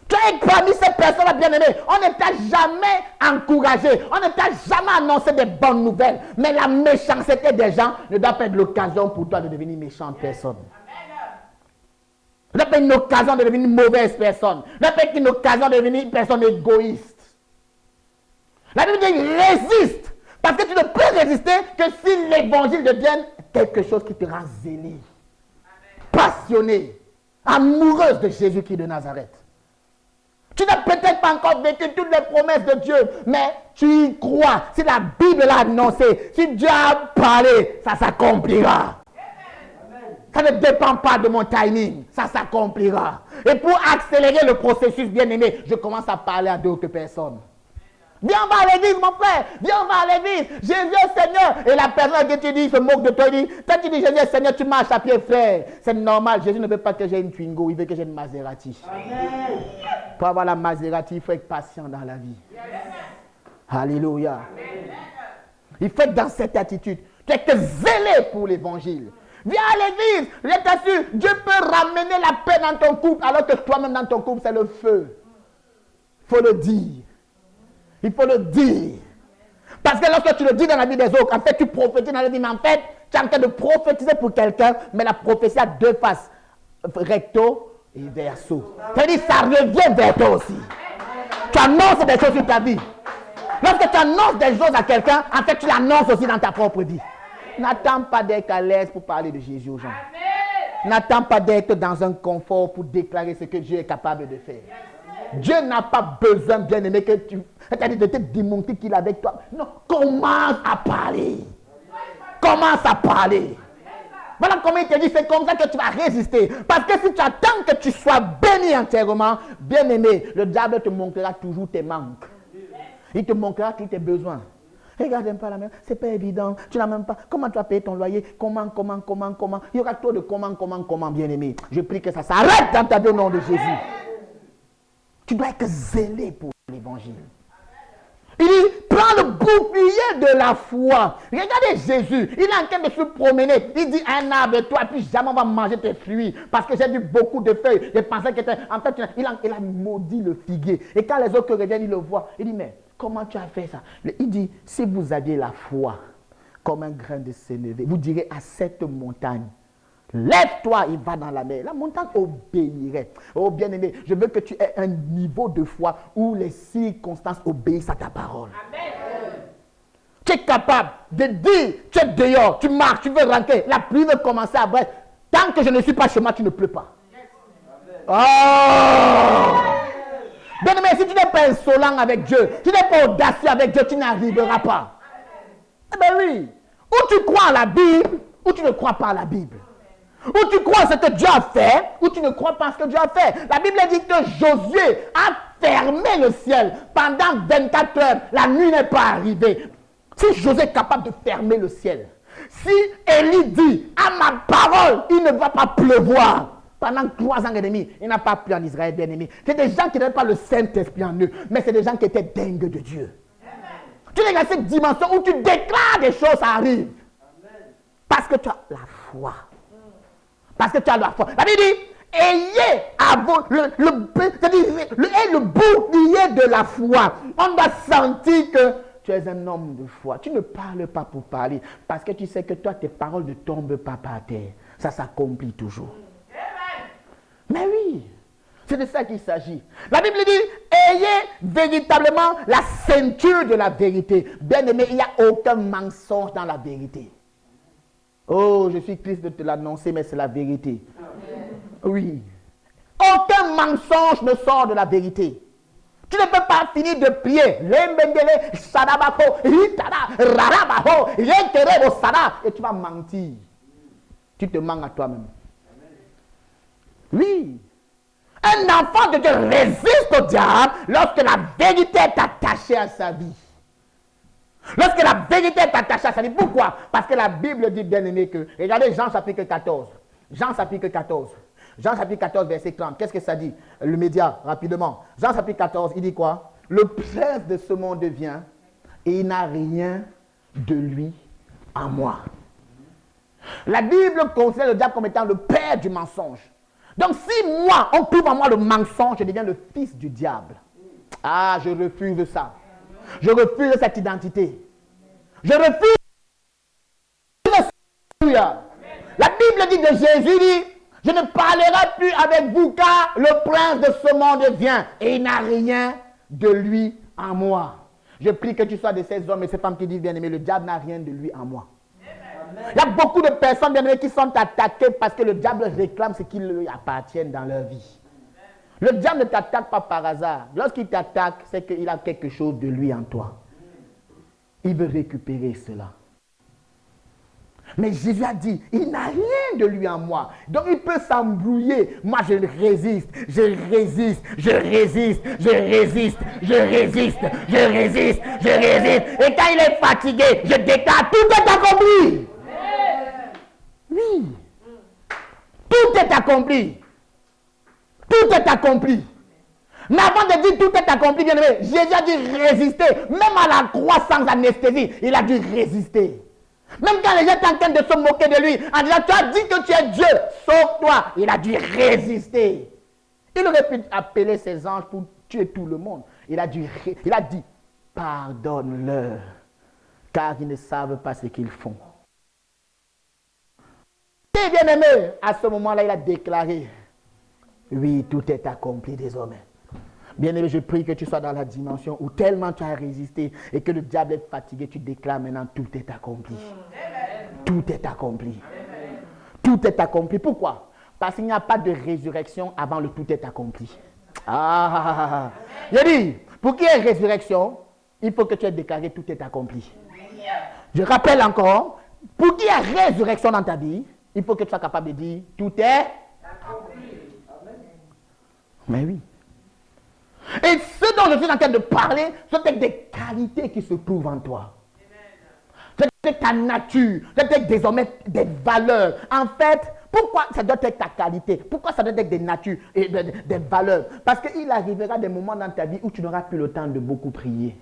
Tu es parmi ces personnes bien-aimées. On ne t'a jamais encouragé. On ne t'a jamais annoncé des bonnes nouvelles. Mais la méchanceté des gens ne doit pas être l'occasion pour toi de devenir une méchante personne. Ne doit pas être une occasion de devenir une mauvaise personne. Ne doit pas être une occasion de devenir une personne égoïste. La Bible dit résiste. Parce que tu ne peux résister que si l'évangile devienne quelque chose qui te rend zélé, passionné, amoureuse de Jésus-Christ de Nazareth. Tu n'as peut-être pas encore vécu toutes les promesses de Dieu, mais tu y crois. Si la Bible l'a annoncé, si Dieu a parlé, ça s'accomplira. Ça ne dépend pas de mon timing, ça s'accomplira. Et pour accélérer le processus, bien-aimé, je commence à parler à d'autres personnes. Viens, on va à l'église, mon frère. Viens, on va à l'église. Jésus est Seigneur. Et la personne que tu dis se moque de toi. Il dit, quand tu dis Jésus est Seigneur, tu marches à pied, frère. C'est normal. Jésus ne veut pas que j'ai une Twingo. Il veut que j'ai une Maserati. Amen. Pour avoir la Maserati, il faut être patient dans la vie. Yes. Alléluia. Amen. Il faut être dans cette attitude. Tu es que zélé pour l'évangile. Viens à l'église. Je t'assure, Dieu peut ramener la paix dans ton couple, alors que toi-même dans ton couple, c'est le feu. Il faut le dire. Il faut le dire. Parce que lorsque tu le dis dans la vie des autres, en fait, tu prophétises dans la vie, mais en fait, tu es en train de prophétiser pour quelqu'un, mais la prophétie a deux faces, recto et verso. C'est-à-dire, ça revient vers toi aussi. Tu annonces des choses sur ta vie. Lorsque tu annonces des choses à quelqu'un, en fait, tu l'annonces aussi dans ta propre vie. N'attends pas d'être à l'aise pour parler de Jésus aux gens. N'attends pas d'être dans un confort pour déclarer ce que Dieu est capable de faire. Dieu n'a pas besoin, bien-aimé, que tu... c'est-à-dire de te démontrer qu'il est avec toi. Non, commence à parler. Commence à parler. Voilà comment il te dit, c'est comme ça que tu vas résister. Parce que si tu attends que tu sois béni entièrement, bien-aimé, le diable te montrera toujours tes manques. Il te montrera tous tes besoins. Regarde un peu la main, c'est pas évident, tu n'as même pas, comment tu as payé ton loyer, comment, il y aura trop de comment, bien-aimé. Je prie que ça s'arrête dans ta vie au nom de Jésus. Tu dois être zélé pour l'évangile. Il dit, prends le bouclier de la foi. Regardez Jésus, il est en train de se promener. Il dit, un arbre, toi, puis jamais on va manger tes fruits. Parce que j'ai vu beaucoup de feuilles. Je pensais qu'il était... En fait, il a maudit le figuier. Et quand les autres reviennent, ils le voient. Il dit, mais comment tu as fait ça? Il dit, si vous aviez la foi comme un grain de sénévé, vous direz à cette montagne, lève-toi et va dans la mer. La montagne obéirait. Oh bien-aimé, je veux que tu aies un niveau de foi où les circonstances obéissent à ta parole. Amen. Tu es capable de dire, tu es dehors, tu marches, tu veux rentrer, la pluie veut commencer à brûler. Tant que je ne suis pas chez moi, tu ne pleures pas. Oh! Bien-aimé, si tu n'es pas insolent avec Dieu, tu n'es pas audacieux avec Dieu, tu n'arriveras pas. Eh bien oui, ou tu crois en la Bible, ou tu ne crois pas en la Bible. Ou tu crois en ce que Dieu a fait, ou tu ne crois pas en ce que Dieu a fait. La Bible dit que Josué a fermé le ciel pendant 24 heures. La nuit n'est pas arrivée. Si Josué est capable de fermer le ciel, si Élie dit, à ma parole, il ne va pas pleuvoir, pendant 3 ans et demi, il n'a pas plu en Israël, bien aimé. C'est des gens qui n'avaient pas le Saint-Esprit en eux, mais c'est des gens qui étaient dingues de Dieu. Amen. Tu es dans cette dimension où tu déclares des choses, ça arrive. Amen. Parce que tu as la foi. Parce que tu as la foi. La Bible dit, ayez à vous le bouclier de la foi. On doit sentir que tu es un homme de foi. Tu ne parles pas pour parler. Parce que tu sais que toi, tes paroles ne tombent pas par terre. Ça s'accomplit toujours. Mais oui. C'est de ça qu'il s'agit. La Bible dit, ayez véritablement la ceinture de la vérité. Bien aimé, il n'y a aucun mensonge dans la vérité. Oh, je suis triste de te l'annoncer, mais c'est la vérité. Oui. Aucun mensonge ne sort de la vérité. Tu ne peux pas finir de prier. Et tu vas mentir. Tu te mens à toi-même. Oui. Un enfant de Dieu résiste au diable lorsque la vérité est attachée à sa vie. Lorsque la vérité est attachée à sa vie. Pourquoi? Parce que la Bible dit, bien aimé, que... Regardez Jean chapitre 14. Jean chapitre 14. Jean chapitre 14, verset 30. Qu'est-ce que ça dit? Le média, rapidement. Jean chapitre 14, il dit quoi? Le prince de ce monde vient et il n'a rien de lui en moi. La Bible considère le diable comme étant le père du mensonge. Donc si moi, on trouve en moi le mensonge, je deviens le fils du diable. Ah, je refuse ça. Je refuse cette identité. Je refuse. La Bible dit de Jésus, dit, je ne parlerai plus avec vous car le prince de ce monde vient et il n'a rien de lui en moi. Je prie que tu sois de ces hommes et ces femmes qui disent, bien aimé, le diable n'a rien de lui en moi. Il y a beaucoup de personnes, bien aimées, qui sont attaquées parce que le diable réclame ce qui lui appartient dans leur vie. Le diable ne t'attaque pas par hasard. Lorsqu'il t'attaque, c'est qu'il a quelque chose de lui en toi. Il veut récupérer cela. Mais Jésus a dit, il n'a rien de lui en moi. Donc il peut s'embrouiller. Moi je résiste, je résiste, je résiste, je résiste, je résiste, je résiste, je résiste. Et quand il est fatigué, je déclare, tout est accompli. Oui. Tout est accompli. Tout est accompli. Mais avant de dire tout est accompli, bien aimé, Jésus a dit résister. Même à la croix sans anesthésie, il a dû résister. Même quand les gens étaient en train de se moquer de lui, en disant, tu as dit que tu es Dieu, sauve-toi. Il a dû résister. Il aurait pu appeler ses anges pour tuer tout le monde. Il a dit, pardonne-leur, car ils ne savent pas ce qu'ils font. Et bien aimé, à ce moment-là, il a déclaré, oui, tout est accompli désormais. Bien-aimé, je prie que tu sois dans la dimension où tellement tu as résisté et que le diable est fatigué, tu déclares maintenant, tout est accompli. Tout est accompli. Tout est accompli. Pourquoi? Parce qu'il n'y a pas de résurrection avant le tout est accompli. Ah, j'ai dit, pour qu'il y ait résurrection, il faut que tu aies déclaré tout est accompli. Je rappelle encore, pour qu'il y ait résurrection dans ta vie, il faut que tu sois capable de dire, tout est accompli. Mais oui. Et ce dont je suis en train de parler, ce sont des qualités qui se trouvent en toi. C'est ta nature, c'est désormais des valeurs. En fait, pourquoi ça doit être ta qualité? Pourquoi ça doit être des natures et des valeurs? Parce qu'il arrivera des moments dans ta vie où tu n'auras plus le temps de beaucoup prier.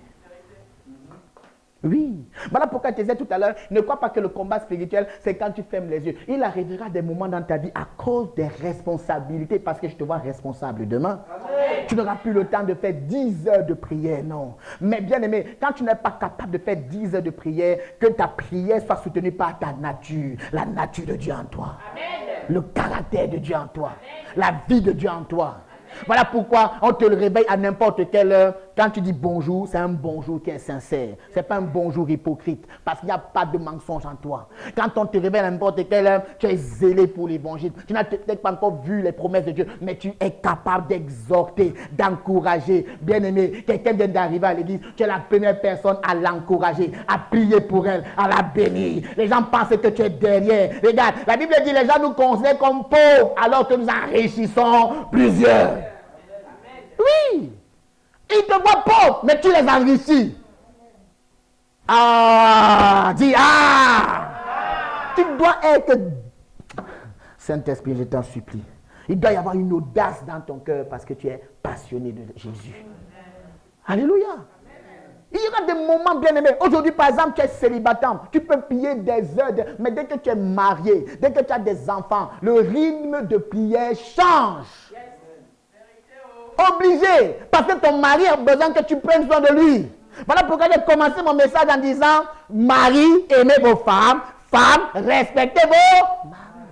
Oui. Voilà pourquoi je disais tout à l'heure, ne crois pas que le combat spirituel, c'est quand tu fermes les yeux. Il arrivera des moments dans ta vie à cause des responsabilités, parce que je te vois responsable demain. Amen. Tu n'auras plus le temps de faire 10 heures de prière, non. Mais bien aimé, quand tu n'es pas capable de faire 10 heures de prière, que ta prière soit soutenue par ta nature, la nature de Dieu en toi. Amen. Le caractère de Dieu en toi. Amen. La vie de Dieu en toi. Voilà pourquoi on te le réveille à n'importe quelle heure. Quand tu dis bonjour, c'est un bonjour qui est sincère. Ce n'est pas un bonjour hypocrite. Parce qu'il n'y a pas de mensonge en toi. Quand on te réveille à n'importe quelle heure, tu es zélé pour l'évangile. Tu n'as peut-être pas encore vu les promesses de Dieu, mais tu es capable d'exhorter, d'encourager. Bien-aimé, quelqu'un vient d'arriver à l'église, tu es la première personne à l'encourager, à prier pour elle, à la bénir. Les gens pensent que tu es derrière. Regarde, la Bible dit les gens nous considèrent comme pauvres alors que nous enrichissons plusieurs. Oui. Ils te voient pauvres, mais tu les enrichis. Ah, dis ah. Tu dois être... Saint-Esprit, je t'en supplie. Il doit y avoir une audace dans ton cœur parce que tu es passionné de Jésus. Alléluia. Il y aura des moments bien aimés. Aujourd'hui, par exemple, tu es célibataire. Tu peux prier des heures, mais dès que tu es marié, dès que tu as des enfants, le rythme de prière change. Obligé, parce que ton mari a besoin que tu prennes soin de lui. Voilà pourquoi j'ai commencé mon message en disant, mari, aimez vos femmes, femmes, respectez vos maris.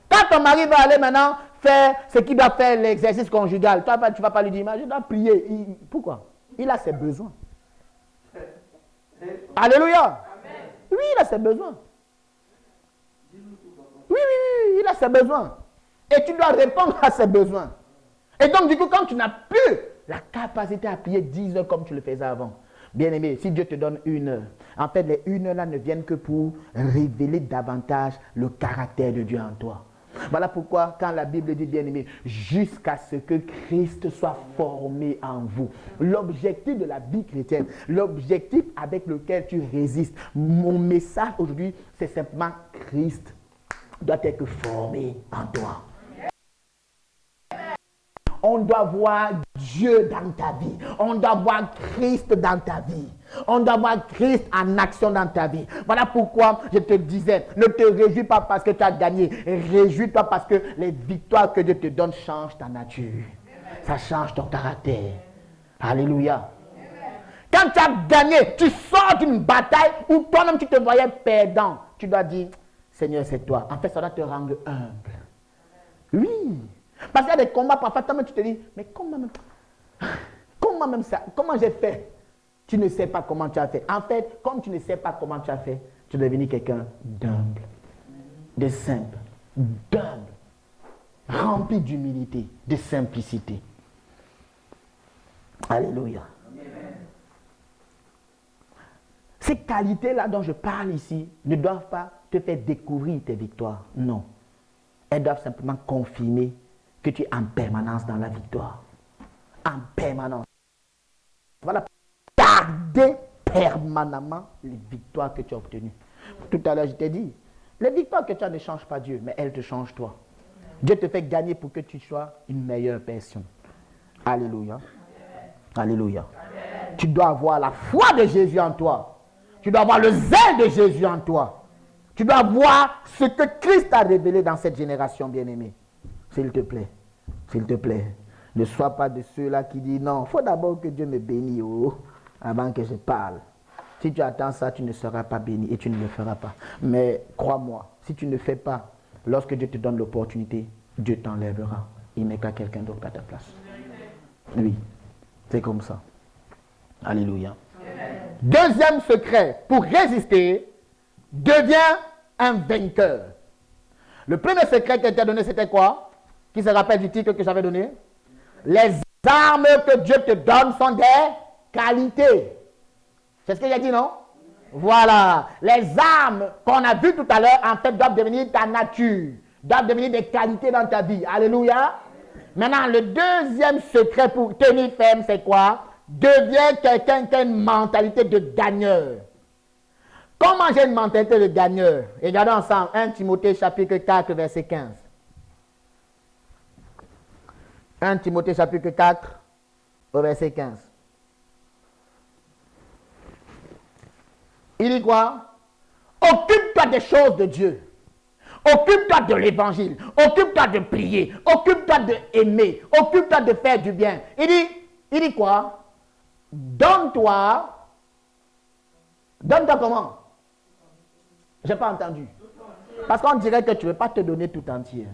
Quand ton mari va aller maintenant faire ce qu'il doit faire, l'exercice conjugal. Toi, tu ne vas pas lui dire, mais je dois prier. Pourquoi? Il a ses besoins. Alléluia. Oui, il a ses besoins. Oui, il a ses besoins. Et tu dois répondre à ses besoins. Et donc, du coup, quand tu n'as plus la capacité à prier 10 heures comme tu le faisais avant, bien-aimé, si Dieu te donne 1 heure, en fait, les 1 heure là ne viennent que pour révéler davantage le caractère de Dieu en toi. Voilà pourquoi, quand la Bible dit, bien-aimé, jusqu'à ce que Christ soit formé en vous. L'objectif de la vie chrétienne, l'objectif avec lequel tu résistes, mon message aujourd'hui, c'est simplement Christ doit être formé en toi. On doit voir Dieu dans ta vie. On doit voir Christ dans ta vie. On doit voir Christ en action dans ta vie. Voilà pourquoi je te disais, ne te réjouis pas parce que tu as gagné. Réjouis-toi parce que les victoires que Dieu te donne changent ta nature. Ça change ton caractère. Alléluia. Quand tu as gagné, tu sors d'une bataille où toi-même tu te voyais perdant. Tu dois dire, Seigneur, c'est toi. En fait, ça doit te rendre humble. Oui. Parce qu'il y a des combats, parfois, toi-même tu te dis, mais comment j'ai fait? Tu ne sais pas comment tu as fait. En fait, comme tu ne sais pas comment tu as fait, tu es devenu quelqu'un d'humble, de simple, d'humble, rempli d'humilité, de simplicité. Alléluia. Ces qualités-là dont je parle ici ne doivent pas te faire découvrir tes victoires. Non. Elles doivent simplement confirmer que tu es en permanence dans la victoire. En permanence. Voilà. Garder permanemment les victoires que tu as obtenues. Tout à l'heure, je t'ai dit, les victoires que tu as ne changent pas Dieu, mais elles te changent toi. Dieu te fait gagner pour que tu sois une meilleure personne. Alléluia. Alléluia. Tu dois avoir la foi de Jésus en toi. Tu dois avoir le zèle de Jésus en toi. Tu dois voir ce que Christ a révélé dans cette génération bien-aimée. S'il te plaît, ne sois pas de ceux-là qui disent non, il faut d'abord que Dieu me bénisse avant que je parle. Si tu attends ça, tu ne seras pas béni et tu ne le feras pas. Mais crois-moi, si tu ne fais pas, lorsque Dieu te donne l'opportunité, Dieu t'enlèvera. Il mettra quelqu'un d'autre à ta place. Oui, c'est comme ça. Alléluia. Deuxième secret, pour résister, deviens un vainqueur. Le premier secret qui t'a donné, c'était quoi? Qui se rappelle du titre que j'avais donné? Les armes que Dieu te donne sont des qualités. C'est ce qu'il a dit, non? Voilà. Les armes qu'on a vues tout à l'heure, en fait, doivent devenir ta nature. Doivent devenir des qualités dans ta vie. Alléluia. Maintenant, le deuxième secret pour tenir ferme, c'est quoi? Deviens quelqu'un qui a une mentalité de gagneur. Comment j'ai une mentalité de gagneur? Regardons ensemble 1 Timothée chapitre 4 verset 15. 1 Timothée chapitre 4 au verset 15. Il dit quoi? Occupe-toi des choses de Dieu. Occupe-toi de l'évangile. Occupe-toi de prier. Occupe-toi d'aimer. Occupe-toi de faire du bien. Il dit quoi? Donne-toi comment? Je n'ai pas entendu. Parce qu'on dirait que tu ne veux pas te donner tout entier.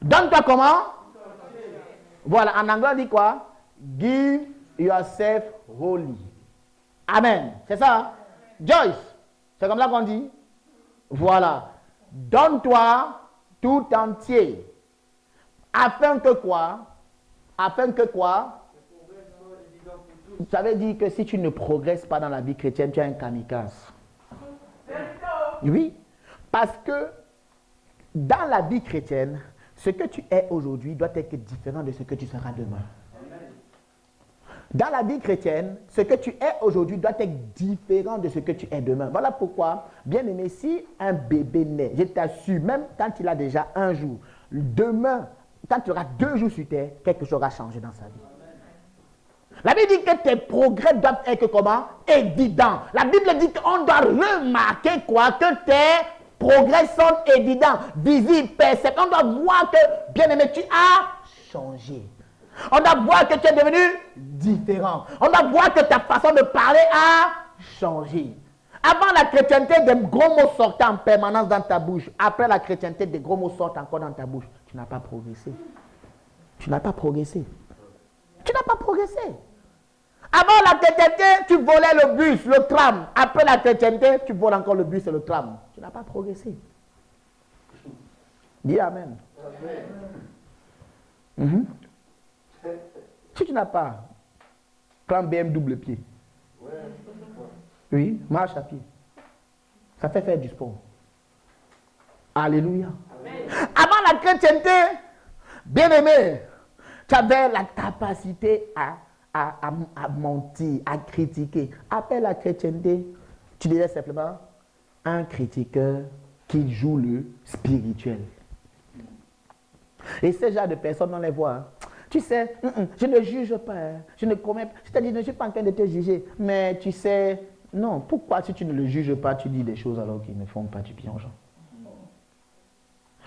Donne-toi comment? Voilà, en anglais on dit quoi? Give yourself wholly. Amen. C'est ça? Hein? Joyce, c'est comme ça qu'on dit? Voilà. Donne-toi tout entier. Afin que quoi? Afin que quoi? Ça veut dire que si tu ne progresses pas dans la vie chrétienne, tu es un kamikaze. Oui, parce que dans la vie chrétienne, ce que tu es aujourd'hui doit être différent de ce que tu seras demain. Dans la vie chrétienne, ce que tu es aujourd'hui doit être différent de ce que tu es demain. Voilà pourquoi, bien aimé, si un bébé naît, je t'assure, même quand il a déjà 1 jour, demain, quand tu auras 2 jours sur terre, quelque chose aura changé dans sa vie. La Bible dit que tes progrès doivent être comment? Évidents. La Bible dit qu'on doit remarquer quoi? Que tes progrès sont évidents, visibles, perceptibles. On doit voir que, bien aimé, tu as changé. On doit voir que tu es devenu différent. On doit voir que ta façon de parler a changé. Avant la chrétienté, des gros mots sortaient en permanence dans ta bouche. Après la chrétienté, des gros mots sortent encore dans ta bouche. Tu n'as pas progressé. Tu n'as pas progressé. Tu n'as pas progressé. Avant la chrétienté, tu volais le bus, le tram. Après la chrétienté, tu voles encore le bus et le tram. Tu n'as pas progressé. Dis Amen. Si tu n'as pas, prends BM double pied. Oui, marche à pied. Ça fait faire du sport. Alléluia. Avant la chrétienté, bien aimé, tu avais la capacité à mentir, à critiquer. Après la chrétienté, tu disais simplement un critiqueur qui joue le spirituel. Et ce genre de personnes, on les voit. Hein. Tu sais, je ne juge pas, hein. Je ne commets pas. C'est-à-dire, je ne suis pas en train de te juger. Mais tu sais, non, pourquoi si tu ne le juges pas, tu dis des choses alors qu'ils ne font pas du bien aux gens?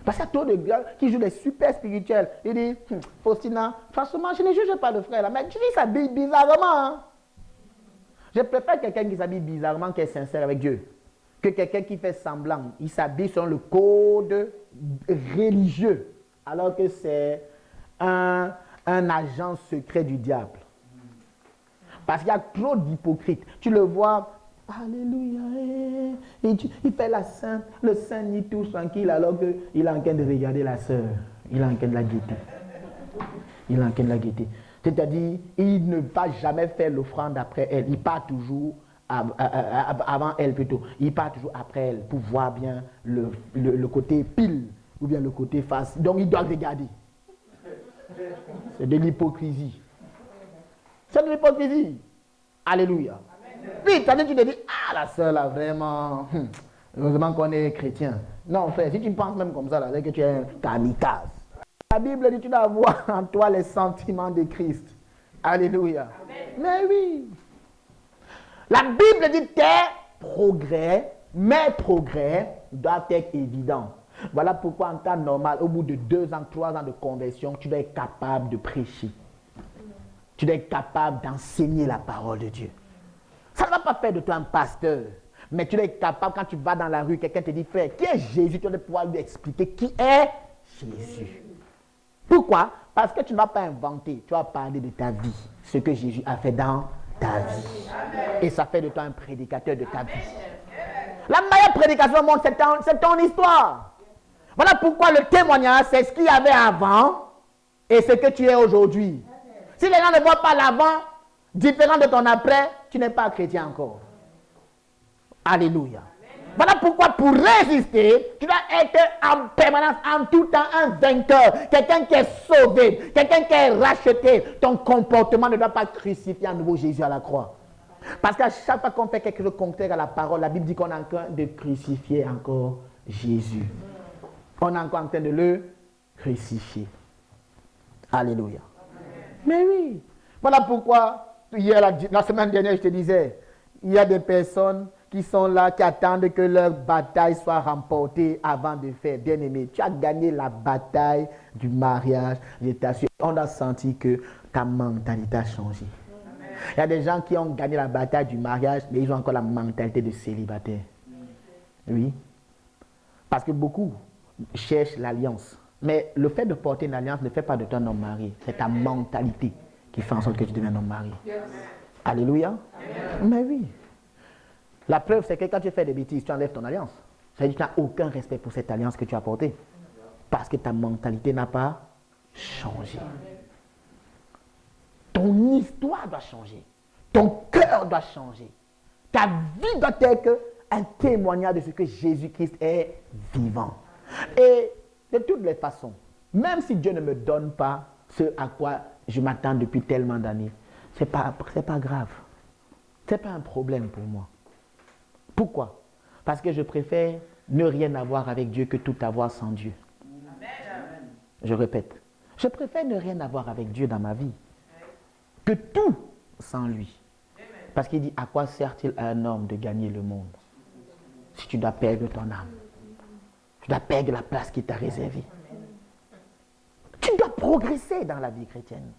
Parce qu'il y a trop de gars qui jouent les super spirituels. Il dit, Faustina, franchement, je ne juge pas le frère là, mais tu dis ça bizarrement. Hein? Je préfère quelqu'un qui s'habille bizarrement, qui est sincère avec Dieu, que quelqu'un qui fait semblant. Il s'habille selon le code religieux, alors que c'est un agent secret du diable. Parce qu'il y a trop d'hypocrites. Tu le vois, alléluia, il fait la sainte, le saint ni tout tranquille, alors qu'il est en train de regarder la sœur. Il est en train de la guetter. Il est en train de la guetter. C'est-à-dire, il ne va jamais faire l'offrande après elle. Il part toujours avant elle plutôt. Il part toujours après elle pour voir bien le côté pile ou bien le côté face. Donc, il doit regarder. C'est de l'hypocrisie. C'est de l'hypocrisie. Alléluia. Puis, tu te dis, ah, la sœur là, vraiment, heureusement qu'on est chrétien. Non, frère, si tu penses même comme ça, là, c'est que tu es un kamikaze. La Bible dit, tu dois avoir en toi les sentiments de Christ. Alléluia. Amen. Mais oui. La Bible dit, mes progrès doivent être évidents. Voilà pourquoi en temps normal, au bout de 2 ans, 3 ans de conversion, tu dois être capable de prêcher. Tu dois être capable d'enseigner la parole de Dieu. Ça ne va pas faire de toi un pasteur. Mais tu dois être capable, quand tu vas dans la rue, quelqu'un te dit, frère, qui est Jésus? Tu dois pouvoir lui expliquer qui est Jésus. Pourquoi? Parce que tu ne vas pas inventer, tu vas parler de ta vie, ce que Jésus a fait dans ta vie. Et ça fait de toi un prédicateur de ta vie. La meilleure prédication au monde, c'est ton histoire. Voilà pourquoi le témoignage, c'est ce qu'il y avait avant et ce que tu es aujourd'hui. Si les gens ne voient pas l'avant, différent de ton après, tu n'es pas chrétien encore. Alléluia. Voilà pourquoi pour résister, tu dois être en permanence, en tout temps, un vainqueur. Quelqu'un qui est sauvé, quelqu'un qui est racheté. Ton comportement ne doit pas crucifier à nouveau Jésus à la croix. Parce qu'à chaque fois qu'on fait quelque chose de contraire à la parole, la Bible dit qu'on est en train de crucifier encore Jésus. On est encore en train de le crucifier. Alléluia. Mais oui. Voilà pourquoi, la semaine dernière, je te disais, il y a des personnes qui sont là, qui attendent que leur bataille soit remportée avant de faire. Bien-aimé, tu as gagné la bataille du mariage. Je t'assure, on a senti que ta mentalité a changé. Amen. Il y a des gens qui ont gagné la bataille du mariage, mais ils ont encore la mentalité de célibataire. Oui. Parce que beaucoup cherchent l'alliance. Mais le fait de porter une alliance ne fait pas de toi un homme marié. C'est ta mentalité qui fait en sorte que tu deviens un homme marié. Yes. Alléluia. Amen. Mais oui. La preuve, c'est que quand tu fais des bêtises, tu enlèves ton alliance. Ça veut dire que tu n'as aucun respect pour cette alliance que tu as portée. Parce que ta mentalité n'a pas changé. Ton histoire doit changer. Ton cœur doit changer. Ta vie doit être un témoignage de ce que Jésus-Christ est vivant. Et de toutes les façons, même si Dieu ne me donne pas ce à quoi je m'attends depuis tellement d'années, ce n'est pas grave. Ce n'est pas un problème pour moi. Pourquoi? Parce que je préfère ne rien avoir avec Dieu que tout avoir sans Dieu. Amen. Je répète, je préfère ne rien avoir avec Dieu dans ma vie que tout sans lui. Parce qu'il dit, à quoi sert-il à un homme de gagner le monde si tu dois perdre ton âme? Tu dois perdre la place qui t'a réservée. Tu dois progresser dans la vie chrétienne.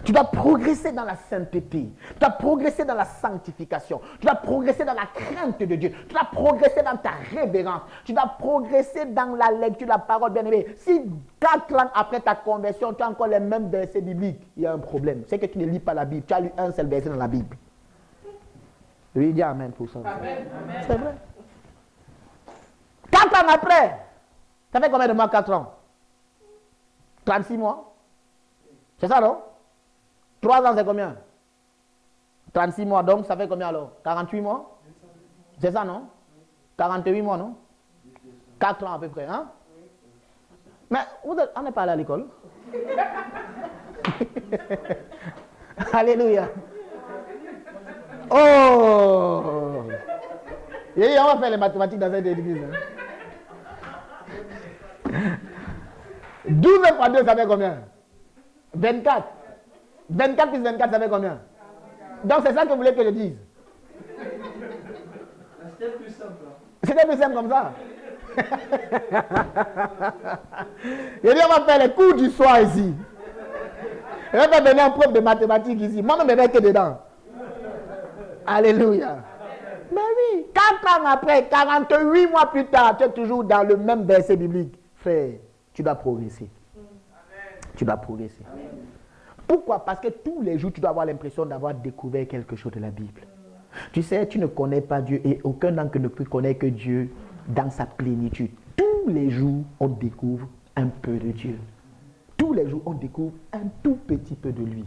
Tu dois progresser dans la sainteté. Tu dois progresser dans la sanctification. Tu dois progresser dans la crainte de Dieu. Tu dois progresser dans ta révérence. Tu dois progresser dans la lecture de la parole, bien-aimé. Si 4 ans après ta conversion, tu as encore les mêmes versets bibliques, il y a un problème. C'est que tu ne lis pas la Bible. Tu as lu un seul verset dans la Bible. Oui, dis Amen pour ça. Amen. C'est vrai. 4 ans après, ça fait combien de mois 4 ans? 36 mois? C'est ça, non? 3 ans, c'est combien? 36 mois, donc ça fait combien alors? 48 mois? C'est ça, non? 48 mois, non? 4 ans à peu près, hein? Mais on n'est pas allé à l'école. Alléluia. Oh! Et on va faire les mathématiques dans cette église. Hein? 12 fois 2, ça fait combien? 24. 24 plus 24, ça fait combien? Donc c'est ça que vous voulez que je dise? C'était plus simple. C'était plus simple comme ça. Il dit on va faire les cours du soir ici. On va pas venir en prof de mathématiques ici. Moi-même, je vais que dedans. Alléluia. Mais oui, 4 ans après, 48 mois plus tard, tu es toujours dans le même verset biblique. Frère, tu dois progresser. Tu dois progresser. Pourquoi? Parce que tous les jours, tu dois avoir l'impression d'avoir découvert quelque chose de la Bible. Tu sais, tu ne connais pas Dieu et aucun d'entre nous ne connaît que Dieu dans sa plénitude. Tous les jours, on découvre un peu de Dieu. Tous les jours, on découvre un tout petit peu de lui.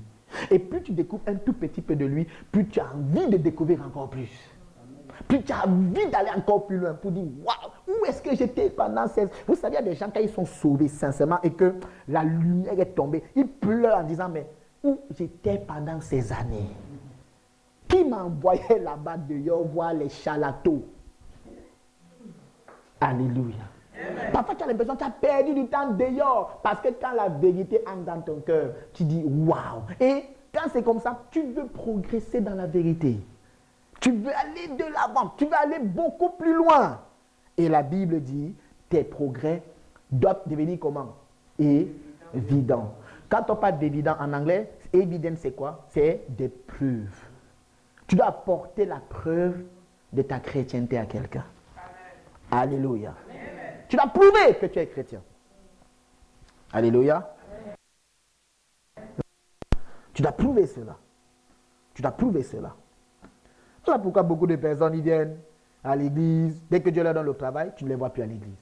Et plus tu découvres un tout petit peu de lui, plus tu as envie de découvrir encore plus. Plus tu as envie d'aller encore plus loin pour dire, waouh, où est-ce que j'étais pendant 16 ans? Vous savez, il y a des gens, quand ils sont sauvés sincèrement et que la lumière est tombée, ils pleurent en disant, mais où j'étais pendant ces années? Qui m'envoyait là-bas dehors voir les charlatans? Alléluia. Amen. Parfois, tu as l'impression que tu as perdu du temps dehors. Parce que quand la vérité entre dans ton cœur, tu dis waouh. Et quand c'est comme ça, tu veux progresser dans la vérité. Tu veux aller de l'avant. Tu veux aller beaucoup plus loin. Et la Bible dit, tes progrès doivent devenir comment? Évidents. Quand on parle d'évident en anglais, évident c'est quoi? C'est des preuves. Tu dois apporter la preuve de ta chrétienté à quelqu'un. Alléluia. Amen. Tu dois prouver que tu es chrétien. Alléluia. Tu dois prouver cela. Tu dois prouver cela. Voilà pourquoi beaucoup de personnes ils viennent à l'église. Dès que Dieu leur donne le travail, tu ne les vois plus à l'église.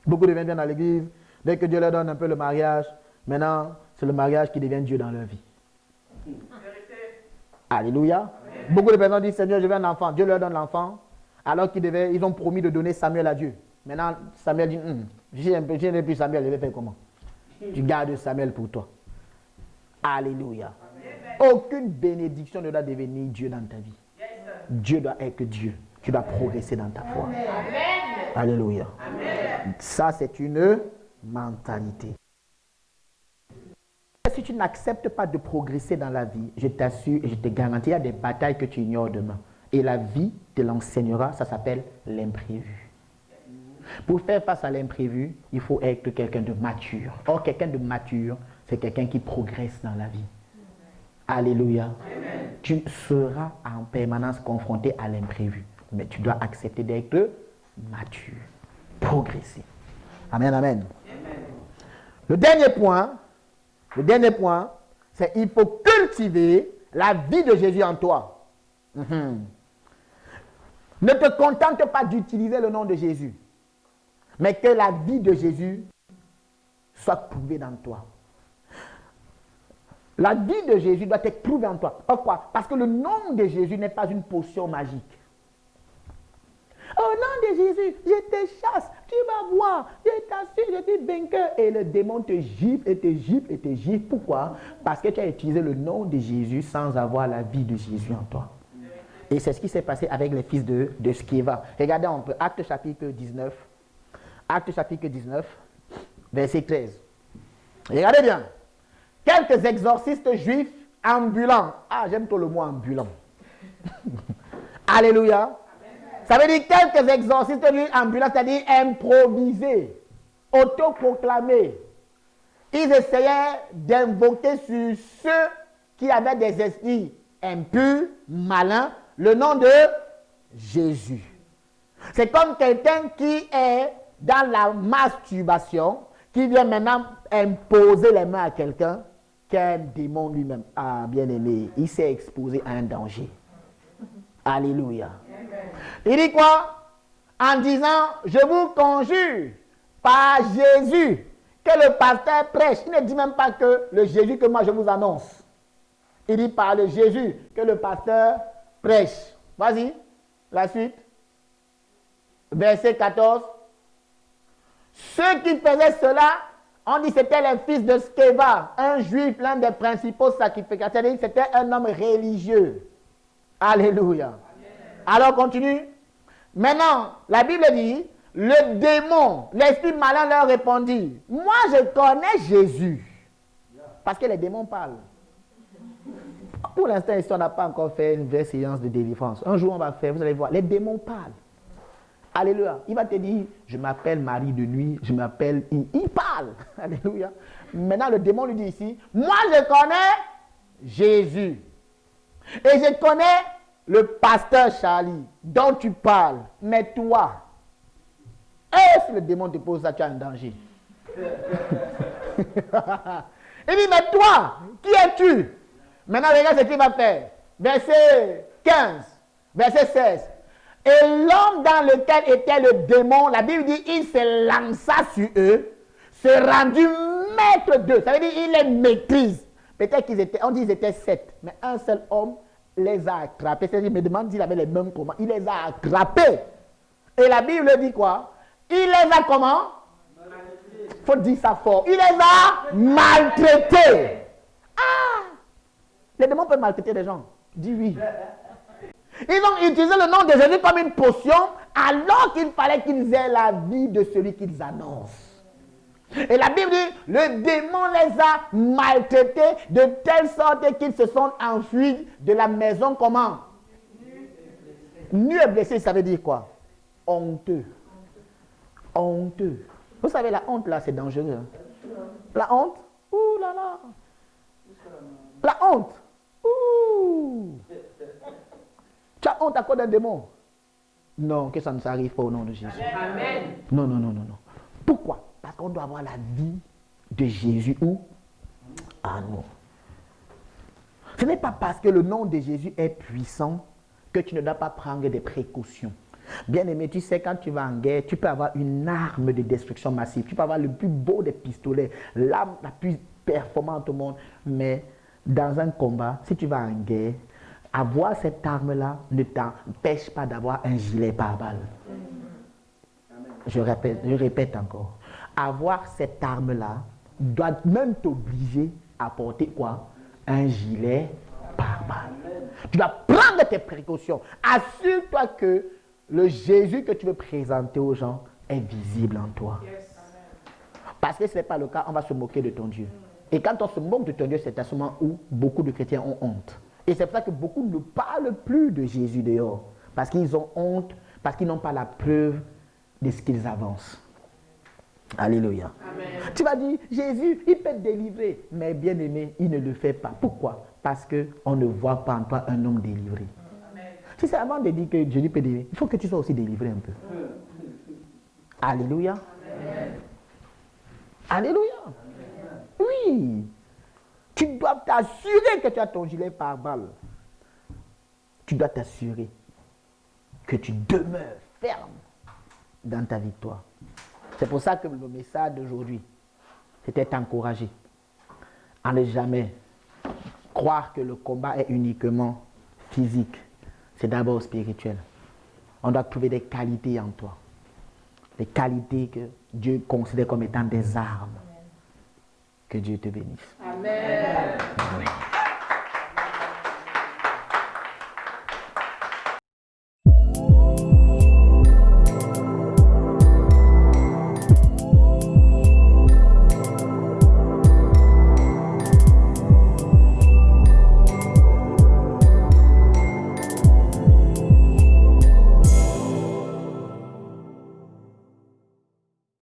Beaucoup de gens viennent à l'église. Dès que Dieu leur donne un peu le mariage, maintenant, c'est le mariage qui devient Dieu dans leur vie. Alléluia. Amen. Beaucoup de personnes disent, Seigneur, je veux un enfant. Dieu leur donne l'enfant. Alors ils ont promis de donner Samuel à Dieu. Maintenant, Samuel dit, je n'ai plus Samuel, je vais faire comment? Tu gardes Samuel pour toi. Alléluia. Amen. Aucune bénédiction ne doit devenir Dieu dans ta vie. Yes, Dieu doit être Dieu. Tu dois progresser dans ta foi. Amen. Alléluia. Amen. Ça, c'est une mentalité. Si tu n'acceptes pas de progresser dans la vie, je t'assure et je te garantis, il y a des batailles que tu ignores demain. Et la vie te l'enseignera, ça s'appelle l'imprévu. Pour faire face à l'imprévu, il faut être quelqu'un de mature. Or, quelqu'un de mature, c'est quelqu'un qui progresse dans la vie. Alléluia. Amen. Tu seras en permanence confronté à l'imprévu. Mais tu dois accepter d'être mature. Progresser. Amen, amen. Amen. Le dernier point, c'est qu'il faut cultiver la vie de Jésus en toi. Ne te contente pas d'utiliser le nom de Jésus, mais que la vie de Jésus soit prouvée dans toi. La vie de Jésus doit être prouvée en toi. Pourquoi? Parce que le nom de Jésus n'est pas une potion magique. Au nom de Jésus, je te chasse, tu vas voir, je t'assure, je suis vainqueur. Et le démon te gifle et te gifle et te gifle. Pourquoi? Parce que tu as utilisé le nom de Jésus sans avoir la vie de Jésus en toi. Et c'est ce qui s'est passé avec les fils de Sceva. Regardez un peu, Actes chapitre 19, verset 13. Regardez bien. Quelques exorcistes juifs ambulants. Ah, j'aime trop le mot ambulant. Alléluia. Ça veut dire quelques exorcistes ambulants, c'est-à-dire improvisés, autoproclamés. ils essayaient d'invoquer sur ceux qui avaient des esprits impurs, malins, le nom de Jésus. C'est comme quelqu'un qui est dans la masturbation, qui vient maintenant imposer les mains à quelqu'un, qu'un démon lui-même. Ah, bien-aimé, il s'est exposé à un danger. Alléluia. Il dit quoi? En disant, je vous conjure par Jésus que le pasteur prêche. Il ne dit même pas que le Jésus que moi je vous annonce. Il dit par le Jésus que le pasteur prêche. Vas-y, la suite. Verset 14. Ceux qui faisaient cela, on dit c'était les fils de Sceva, un juif, l'un des principaux sacrificateurs. C'était un homme religieux. Alléluia. Alors continue. Maintenant, la Bible dit, le démon, l'esprit malin leur répondit, moi je connais Jésus. Parce que les démons parlent. Pour l'instant, ici, on n'a pas encore fait une vraie séance de délivrance. Un jour, on va faire, vous allez voir, les démons parlent. Alléluia. Il va te dire, je m'appelle Marie de nuit, je m'appelle... Il parle. Alléluia. Maintenant, le démon lui dit ici, moi je connais Jésus. Et je connais le pasteur Charlie dont tu parles. Mais toi, et si le démon te pose ça, tu as un danger. Il dit, mais toi, qui es-tu? Maintenant, regarde ce qu'il va faire. Verset 15, verset 16. Et l'homme dans lequel était le démon, la Bible dit, il se lança sur eux, se rendit maître d'eux. Ça veut dire, il les maîtrise. Peut-être qu'ils étaient, on dit qu'ils étaient 7, mais un seul homme les a attrapés. C'est-à-dire, il me demande s'il avait les mêmes commandes. Il les a attrapés. Et la Bible dit quoi? Il les a comment? Il faut dire ça fort. Il les a maltraités. Ah! Les démons peuvent maltraiter les gens. Dis oui. Ils ont utilisé le nom de Jésus comme une potion alors qu'il fallait qu'ils aient la vie de celui qu'ils annoncent. Et la Bible dit, le démon les a maltraités de telle sorte qu'ils se sont enfuis de la maison comment? Nu et blessé, ça veut dire quoi? Honteux. Honteux. Vous savez, la honte là, c'est dangereux. Hein? La honte? Ouh là là. La honte. Ouh. Tu as honte à quoi d'un démon? Non, que ça ne s'arrive pas au nom de Jésus. Amen. Non, non, non, non, non. Pourquoi? Parce qu'on doit avoir la vie de Jésus où? En nous. Ce n'est pas parce que le nom de Jésus est puissant que tu ne dois pas prendre des précautions. Bien aimé, tu sais, quand tu vas en guerre, tu peux avoir une arme de destruction massive. Tu peux avoir le plus beau des pistolets, l'arme la plus performante au monde. Mais dans un combat, si tu vas en guerre, avoir cette arme-là ne t'empêche pas d'avoir un gilet pare-balles. Je répète encore. Avoir cette arme-là doit même t'obliger à porter quoi? Un gilet pare-balles. Tu dois prendre tes précautions. Assure-toi que le Jésus que tu veux présenter aux gens est visible en toi. Parce que ce n'est pas le cas, on va se moquer de ton Dieu. Et quand on se moque de ton Dieu, c'est à ce moment où beaucoup de chrétiens ont honte. Et c'est pour ça que beaucoup ne parlent plus de Jésus dehors. Parce qu'ils ont honte, parce qu'ils n'ont pas la preuve de ce qu'ils avancent. Alléluia. Amen. Tu vas dire, Jésus, il peut te délivrer. Mais bien aimé, il ne le fait pas. Pourquoi? Parce qu'on ne voit pas en toi un homme délivré. Amen. Si c'est avant de dire que Jésus peut délivrer, il faut que tu sois aussi délivré un peu. Alléluia. Amen. Alléluia. Amen. Oui. Tu dois t'assurer que tu as ton gilet pare-balles. Tu dois t'assurer que tu demeures ferme dans ta victoire. C'est pour ça que le message d'aujourd'hui, c'était t'encourager à ne jamais croire que le combat est uniquement physique. C'est d'abord spirituel. On doit trouver des qualités en toi. Des qualités que Dieu considère comme étant des armes. Que Dieu te bénisse. Amen.